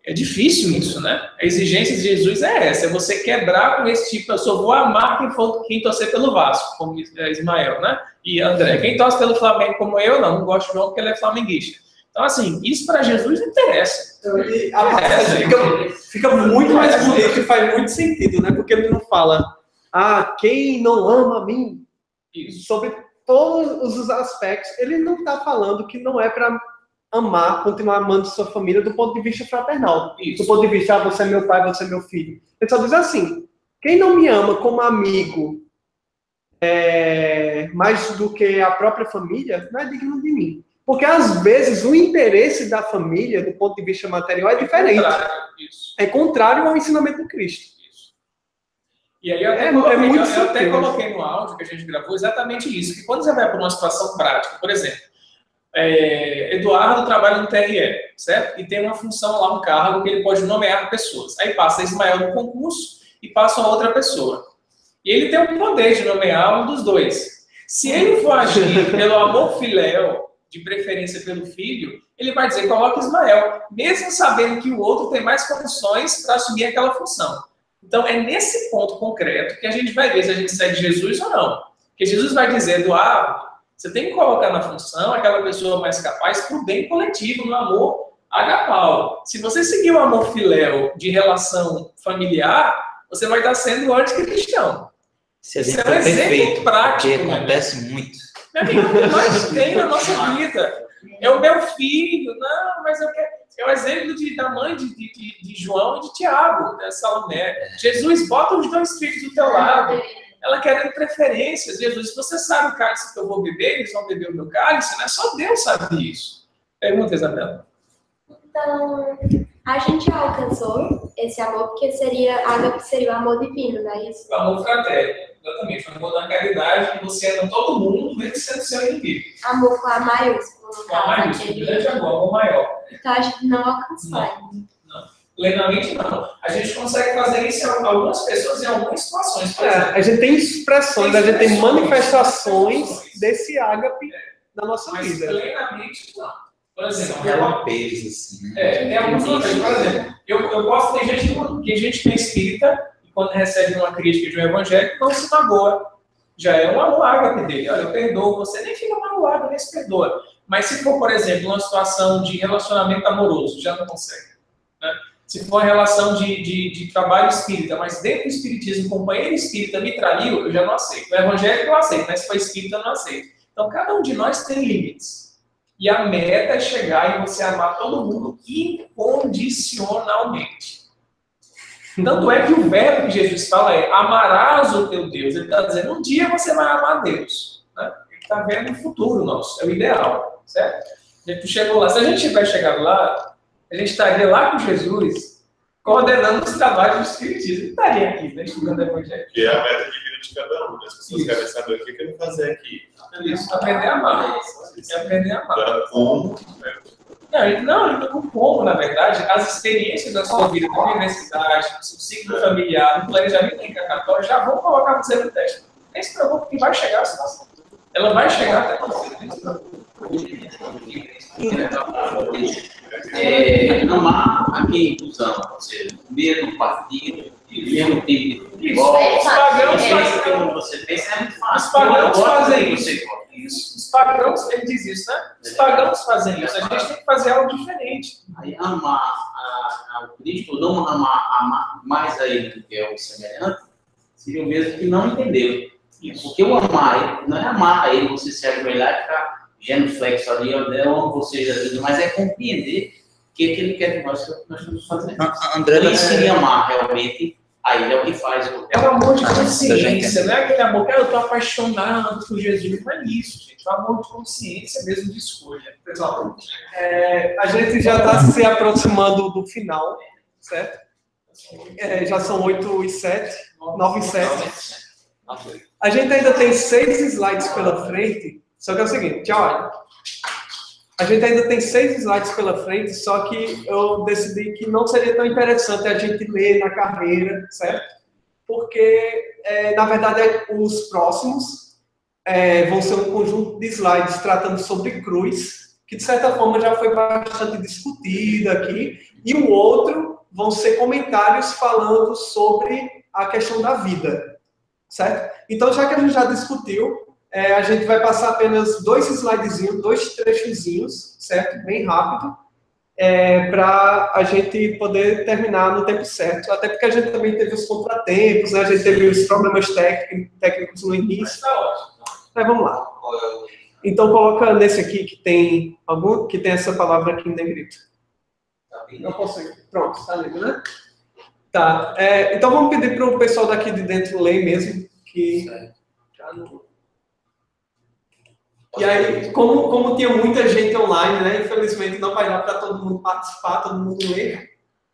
É difícil isso, né? A exigência de Jesus é essa, é você quebrar com esse tipo, eu só vou amar quem torcer pelo Vasco, como Ismael, né? E André, quem torce pelo Flamengo como eu, não gosto do João porque ele é flamenguista. Então, assim, isso para Jesus não interessa. Fica muito mais bonito e faz muito sentido, né? Porque ele não fala, quem não ama a mim, sobre todos os aspectos. Ele não está falando que não é para amar, continuar amando sua família do ponto de vista fraternal. Isso. Do ponto de vista, você é meu pai, você é meu filho. Ele só diz assim, quem não me ama como amigo mais do que a própria família, não é digno de mim. Porque, às vezes, o interesse da família, do ponto de vista material, é diferente. É contrário ao ensinamento do Cristo. E aí eu até coloquei no áudio que a gente gravou exatamente isso, que quando você vai para uma situação prática, por exemplo, Eduardo trabalha no TRE, certo? E tem uma função lá, um cargo que ele pode nomear pessoas. Aí passa Ismael no concurso e passa uma outra pessoa. E ele tem o poder de nomear um dos dois. Se ele for agir pelo amor filéu, de preferência pelo filho, ele vai dizer, coloca Ismael, mesmo sabendo que o outro tem mais condições para assumir aquela função. Então, é nesse ponto concreto que a gente vai ver se a gente segue Jesus ou não. Porque Jesus vai dizer, Eduardo, você tem que colocar na função aquela pessoa mais capaz para o bem coletivo, no amor agapau. Se você seguir o amor filéu de relação familiar, você vai estar sendo anticristão. Esse exemplo é perfeito, prático, porque acontece muito. Meu amigo, o que mais tem na nossa vida é o meu filho. Não, mas eu quero... É o exemplo da mãe de João e de Tiago, da Salomé. Jesus, bota os dois filhos do teu lado. Ela quer preferências. Jesus, se você sabe o cálice que eu vou beber, eles vão beber o meu cálice, não é só Deus sabe disso. Pergunta, Isabela. Então, a gente já alcançou esse amor, porque ágape seria o amor divino, não é isso? O amor fraterno, exatamente. O amor da caridade, que você ama todo mundo, mesmo sendo seu inimigo. Amor com a maiúsculo. Com a maiúsculo, grande amor maior. Então, a gente não alcançou ainda. Não. Plenamente não. A gente consegue fazer isso em algumas pessoas em algumas situações. Por exemplo, a gente tem expressões, a gente tem manifestações desse ágape na nossa vida. Mas plenamente não. Por exemplo, relampejos, assim, né? Tem alguns momentos, por exemplo, eu posso ter gente que é espírita e quando recebe uma crítica de um evangélico não se magoa. Já é um amor ágape dele. Olha, eu perdoo você, nem fica magoado, nem se perdoa. Mas se for, por exemplo, uma situação de relacionamento amoroso, já não consegue. Né? Se for uma relação de trabalho espírita, mas dentro do espiritismo, o companheiro espírita me traiu, eu já não aceito. O evangélico eu aceito, mas se for espírita eu não aceito. Então, cada um de nós tem limites. E a meta é chegar e você amar todo mundo incondicionalmente. Tanto é que o verbo que Jesus fala é amarás o teu Deus. Ele está dizendo, um dia você vai amar Deus. Né? Ele está vendo o futuro nosso, é o ideal. Certo? Tu chegou lá. Se a gente tivesse chegado lá, a gente estaria lá com Jesus, coordenando os trabalhos do Espiritismo. Ele estaria aqui, né? Estudando o Evangelho. Que é a meta de vida de cada um. As pessoas querem saber o que eu vou fazer aqui. Isso, aprender a amar. É aprender a amar. Agora, como? Não, como, na verdade, as experiências da sua vida na universidade, no seu ciclo familiar, no planejamento encarnatório, já vão colocar você no teste. Nem se preocupe que vai chegar a situação. Ela vai chegar até você. Nem se preocupe. Amar a quem nos ama, ou seja, o mesmo partido, o mesmo tipo de futebol. Os pagãos como você pensa é muito fácil. Os pagãos fazem isso. Os pagãos, ele diz isso, né? Os pagãos fazem isso. A gente tem que fazer algo diferente. Aí amar ao Cristo, não amar mais a ele do que é o semelhante, seria o mesmo que não entendeu. Porque o amar não é amar a ele, você se ajoelhar e ficar genuflexo ali, eu amo você, Jesus, mas é compreender o que ele quer que nós estamos fazendo. André, isso seria amar realmente a ele, é o que faz. É o amor de consciência, não é aquele amor que eu estou apaixonado por Jesus, não é isso, gente. É o amor de consciência mesmo, de escolha. Pessoal, a gente já está se aproximando do final, certo? Já são 8h07, 9h07. A gente ainda tem 6 slides pela frente, só que é o seguinte, olha, a gente ainda tem 6 slides pela frente, só que eu decidi que não seria tão interessante a gente ler na carreira, certo? Porque, na verdade, os próximos vão ser um conjunto de slides tratando sobre cruz, que de certa forma já foi bastante discutido aqui, e o outro vão ser comentários falando sobre a questão da vida. Certo? Então, já que a gente já discutiu, a gente vai passar apenas 2 slidezinhos, 2 trechozinhos, certo? Bem rápido, para a gente poder terminar no tempo certo. Até porque a gente também teve os contratempos, né? A gente teve os problemas técnicos no início. Mas vamos lá. Então coloca nesse aqui que tem essa palavra aqui em negrito. Não posso ir. Pronto, tá lido, né? Tá. Então vamos pedir para o pessoal daqui de dentro ler mesmo. E aí, como tinha muita gente online, né? Infelizmente não vai dar para todo mundo participar, todo mundo ler,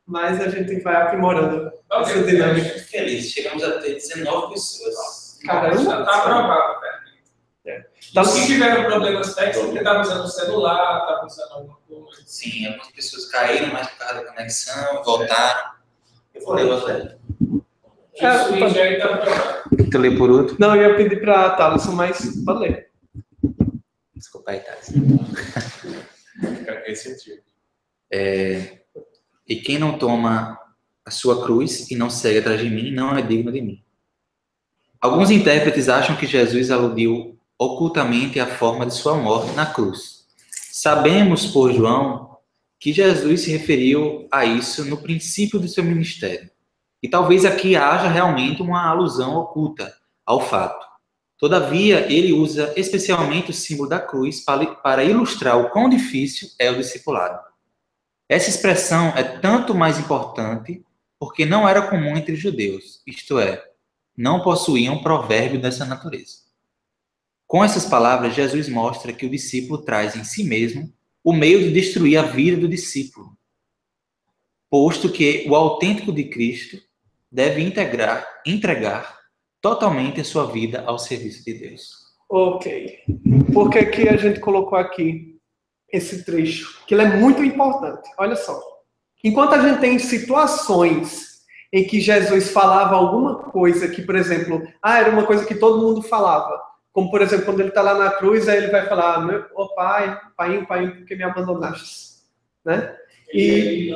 mas a gente vai aprimorando essa dinâmica. Muito feliz. Chegamos a ter 19 pessoas. Caramba! Tá aprovado, velho. Então, se tiveram problemas técnicos, porque estava usando o celular, estava usando alguma coisa. Sim, algumas pessoas caíram mais por causa da conexão, voltaram. Eu vou ler você. Isso já está aprovado. Tu lê por outro? Não, eu ia pedir para a Thaleson, mas pode ler. Desculpa aí, Thaleson. Esse sentido. E quem não toma a sua cruz e não segue atrás de mim, não é digno de mim. Alguns intérpretes acham que Jesus aludiu ocultamente à forma de sua morte na cruz. Sabemos por João que Jesus se referiu a isso no princípio do seu ministério. E talvez aqui haja realmente uma alusão oculta ao fato. Todavia, ele usa especialmente o símbolo da cruz para ilustrar o quão difícil é o discipulado. Essa expressão é tanto mais importante porque não era comum entre os judeus, isto é, não possuíam provérbio dessa natureza. Com essas palavras, Jesus mostra que o discípulo traz em si mesmo o meio de destruir a vida do discípulo, posto que o autêntico de Cristo deve entregar totalmente a sua vida ao serviço de Deus. Ok. Por que que a gente colocou aqui esse trecho? Que ele é muito importante. Olha só. Enquanto a gente tem situações em que Jesus falava alguma coisa que, por exemplo, era uma coisa que todo mundo falava. Como, por exemplo, quando ele está lá na cruz, aí ele vai falar, pai, por que me abandonaste? Né? E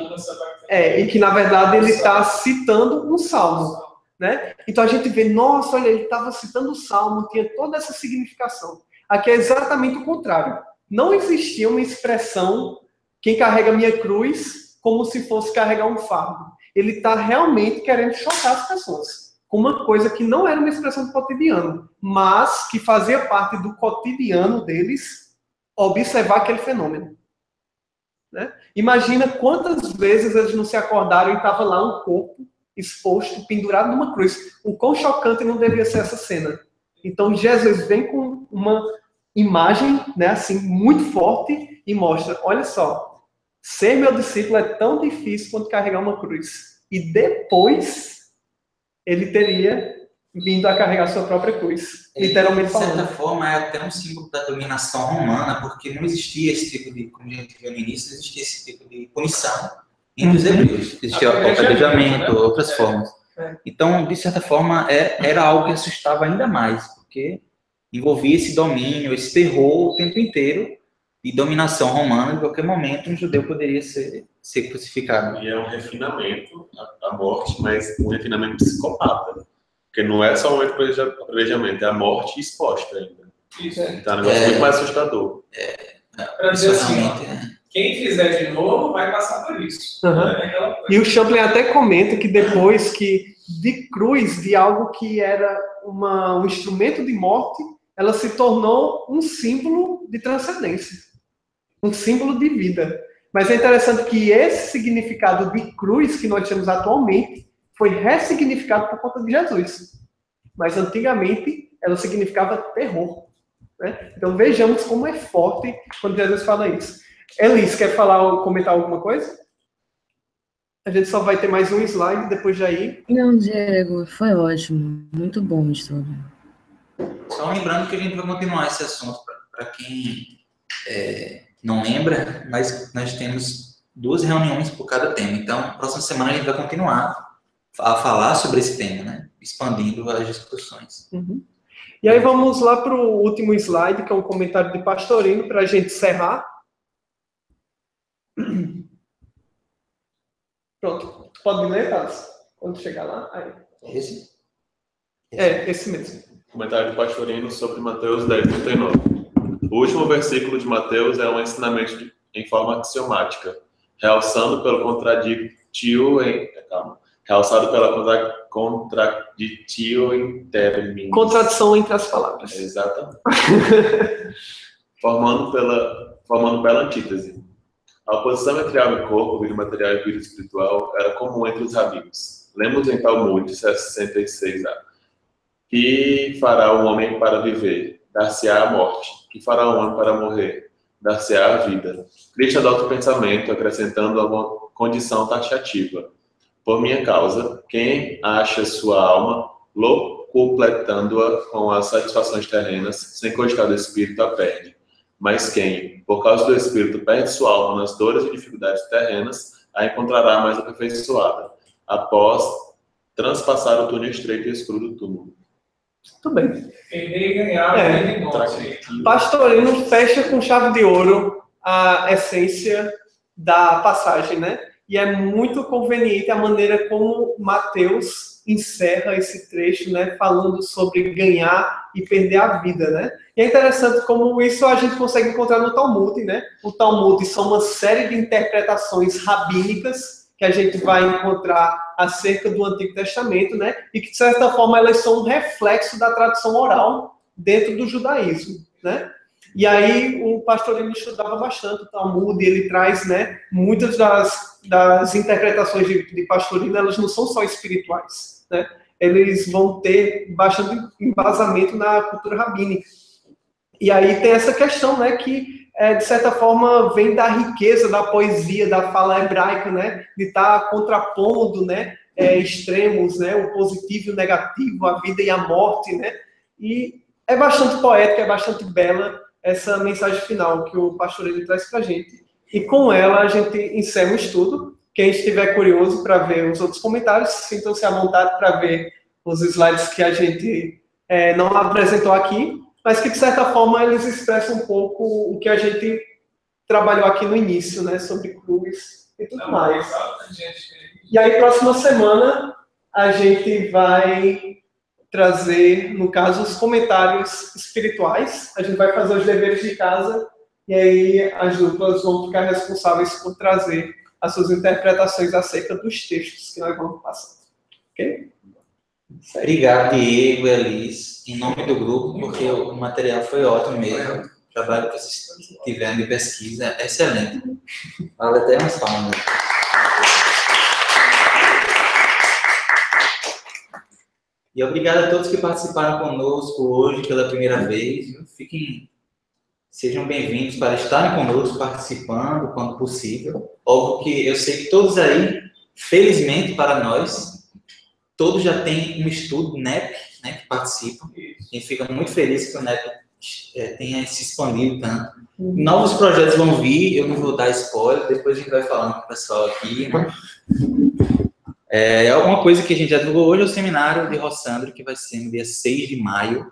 que, na verdade, ele está citando um salmo. Né? Então a gente vê, nossa, olha, ele estava citando o salmo, tinha toda essa significação. Aqui é exatamente o contrário. Não existia uma expressão, quem carrega minha cruz, como se fosse carregar um fardo. Ele está realmente querendo chocar as pessoas com uma coisa que não era uma expressão do cotidiano, mas que fazia parte do cotidiano deles observar aquele fenômeno. Né? Imagina quantas vezes eles não se acordaram e estava lá um corpo exposto, pendurado numa cruz. O quão chocante não devia ser essa cena. Então Jesus vem com uma imagem, né, assim, muito forte e mostra, olha só, ser meu discípulo é tão difícil quanto carregar uma cruz. E depois ele teria vindo a carregar sua própria cruz. Literalmente falando. De certa forma, é até um símbolo da dominação romana, porque não existia esse tipo de, como a gente viu no início, não existia esse tipo de punição entre os hebreus. Existia o apedrejamento, outras formas. Então, de certa forma, era algo que assustava ainda mais, porque envolvia esse domínio, esse terror o tempo inteiro de dominação romana. Em qualquer momento, um judeu poderia ser crucificado. E é um refinamento, a morte, mas um refinamento psicopata. Porque não é só um apedrejamento, é a morte exposta ainda. Isso. Então é um negócio muito mais assustador. Para dizer assim, quem fizer de novo vai passar por isso. E o Champlin até comenta que depois que de cruz, de algo que era um instrumento de morte, ela se tornou um símbolo de transcendência. Um símbolo de vida. Mas é interessante que esse significado de cruz que nós temos atualmente foi ressignificado por conta de Jesus. Mas antigamente ela significava terror. Né? Então vejamos como é forte quando Jesus fala isso. Elis, quer comentar alguma coisa? A gente só vai ter mais um slide depois de aí. Não, Diego, foi ótimo. Muito bom isso tudo. Só lembrando que a gente vai continuar esse assunto para quem não lembra, mas nós temos 2 reuniões por cada tema. Então, próxima semana a gente vai continuar a falar sobre esse tema, né? Expandindo as discussões. Uhum. E aí vamos lá para o último slide, que é um comentário de Pastorino, para a gente encerrar. Pronto. Pode ler, Thales? Quando chegar lá. Aí. Esse? Esse mesmo. Comentário de Pastorino sobre Mateus 10:39. O último versículo de Mateus é um ensinamento em forma axiomática, realçado pela contraditio in terminis. Contradição entre as palavras. Exatamente. formando bela antítese. A oposição entre alma e corpo, vida material e vida espiritual, era comum entre os rabinos. Lemos em Talmud 66a. Que fará o homem para viver? Dar-se-á a morte. Que fará o homem para morrer? Dar-se-á a vida. Cristo adota o pensamento, acrescentando uma condição taxativa. Por minha causa, quem acha sua alma, completando-a com as satisfações terrenas, sem cogitar do espírito, a perde. Mas quem, por causa do espírito, perde sua alma nas dores e dificuldades terrenas, a encontrará mais aperfeiçoada, após transpassar o túnel estreito e escuro do túmulo. Muito bem. Perder e ganhar, Pastorino fecha com chave de ouro a essência da passagem, né? E é muito conveniente a maneira como Mateus encerra esse trecho, né? Falando sobre ganhar e perder a vida, né? E é interessante como isso a gente consegue encontrar no Talmud, né? O Talmud são uma série de interpretações rabínicas que a gente vai encontrar acerca do Antigo Testamento, né? E que, de certa forma, elas são um reflexo da tradição oral dentro do judaísmo, né? E aí o Pastorino estudava bastante o Talmud, e ele traz, né, muitas das interpretações de Pastorino, elas não são só espirituais, né? Eles vão ter bastante embasamento na cultura rabínica. E aí tem essa questão, né, que de certa forma vem da riqueza da poesia, da fala hebraica, né, de estar contrapondo, né, extremos, né, o positivo e o negativo, a vida e a morte, né? E é bastante poética, é bastante bela essa mensagem final que o Pastorino traz para a gente. E com ela a gente encerra o estudo. Quem estiver curioso para ver os outros comentários, sintam-se à vontade para ver os slides que a gente não apresentou aqui, mas que, de certa forma, eles expressam um pouco o que a gente trabalhou aqui no início, né, sobre cruz e tudo mais. E aí, próxima semana, a gente vai trazer, no caso, os comentários espirituais. A gente vai fazer os deveres de casa e aí as duplas vão ficar responsáveis por trazer as suas interpretações acerca dos textos que nós vamos passar. Ok? Obrigado, Diego e Elis, em nome do grupo, porque o material foi ótimo mesmo. O trabalho que vocês tiveram de pesquisa é excelente. Vale até umas palmas. E obrigado a todos que participaram conosco hoje pela primeira vez. Sejam bem-vindos para estarem conosco, participando quando possível. Óbvio que eu sei que todos aí, felizmente para nós, todos já têm um estudo NEP, né, que participam. A gente fica muito feliz que o NEP tenha se expandido tanto. Novos projetos vão vir, eu não vou dar spoiler, depois a gente vai falando com o pessoal aqui, né? Alguma coisa que a gente já divulgou hoje é o seminário de Rossandro, que vai ser no dia 6 de maio,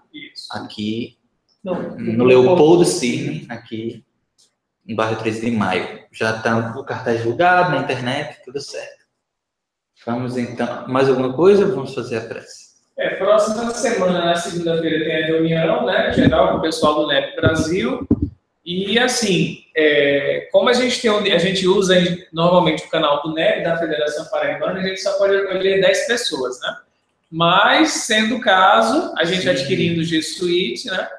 aqui no Leopoldo Cirne, aqui no bairro 13 de Maio. Já está o cartaz divulgado na internet, tudo certo. Vamos então, mais alguma coisa? Vamos fazer a prece. Próxima semana, na segunda-feira, tem a reunião, né, geral com o pessoal do NEP Brasil. E assim, como a gente usa normalmente o canal do NEP, da Federação Paraibana, a gente só pode acolher 10 pessoas, né? Mas, sendo o caso, a gente adquirindo o G Suite, né?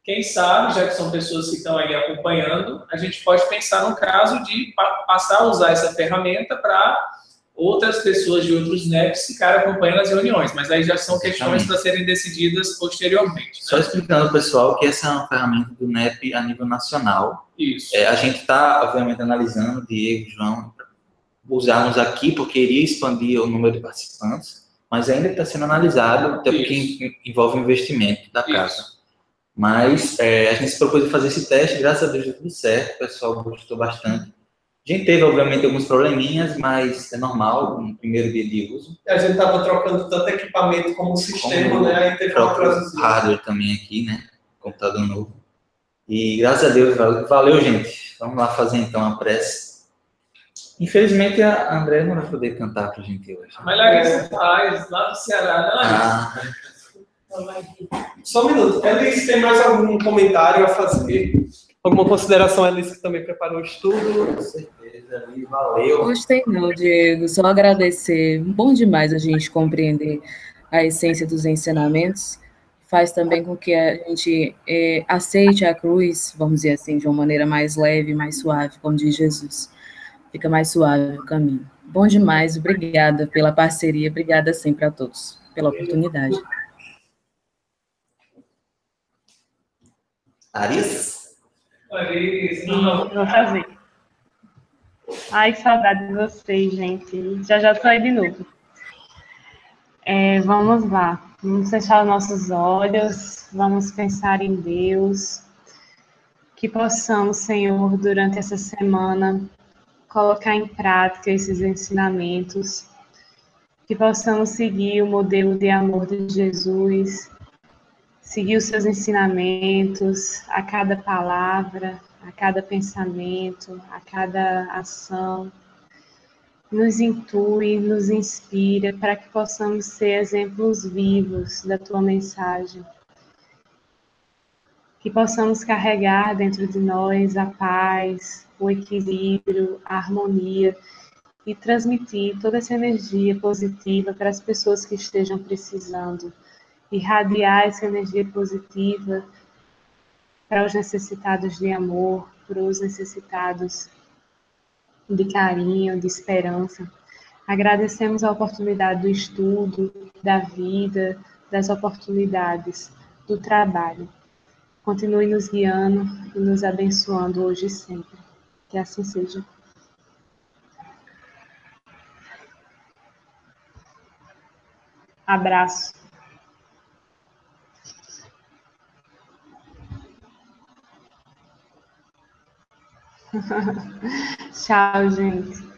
Quem sabe, já que são pessoas que estão aí acompanhando, a gente pode pensar no caso de passar a usar essa ferramenta para outras pessoas de outros NEPs ficarem acompanhando as reuniões, mas aí já são questões para serem decididas posteriormente. Né? Só explicando ao pessoal que essa é uma ferramenta do NEP a nível nacional. Isso. A gente está, obviamente, analisando, Diego, João, usarmos aqui, porque iria expandir o número de participantes, mas ainda está sendo analisado, até porque envolve o investimento da casa. Mas a gente se propôs a fazer esse teste, graças a Deus deu tudo certo, o pessoal gostou bastante. A gente teve, obviamente, alguns probleminhas, mas é normal, no primeiro dia de uso. A gente estava trocando tanto equipamento como sistema, né? Aí teve uma transição. Hardware também aqui, né? Computador novo. E graças a Deus, valeu, gente. Vamos lá fazer então a prece. Infelizmente, a André não vai poder cantar pra gente hoje. Mas Larissa faz, lá do Ceará, não é? Só um minuto. Elis, tem mais algum comentário a fazer? Alguma consideração, Elis, que também preparou o estudo? Com certeza. ali, valeu. Gostei não, Diego. Só agradecer. Bom demais a gente compreender a essência dos ensinamentos. Faz também com que a gente aceite a cruz, vamos dizer assim, de uma maneira mais leve, mais suave, como diz Jesus. Fica mais suave o caminho. Bom demais. Obrigada pela parceria. Obrigada sempre a todos pela oportunidade. Aris? Vou fazer. Ai, que saudade de vocês, gente. Já tô aí de novo. Vamos lá. Vamos fechar os nossos olhos. Vamos pensar em Deus. Que possamos, Senhor, durante essa semana, colocar em prática esses ensinamentos. Que possamos seguir o modelo de amor de Jesus. Seguir os seus ensinamentos a cada palavra, a cada pensamento, a cada ação. Nos intui, nos inspira para que possamos ser exemplos vivos da tua mensagem. Que possamos carregar dentro de nós a paz, o equilíbrio, a harmonia e transmitir toda essa energia positiva para as pessoas que estejam precisando. Irradiar essa energia positiva para os necessitados de amor, para os necessitados de carinho, de esperança. Agradecemos a oportunidade do estudo, da vida, das oportunidades, do trabalho. Continue nos guiando e nos abençoando hoje e sempre. Que assim seja. Abraço. Tchau, gente.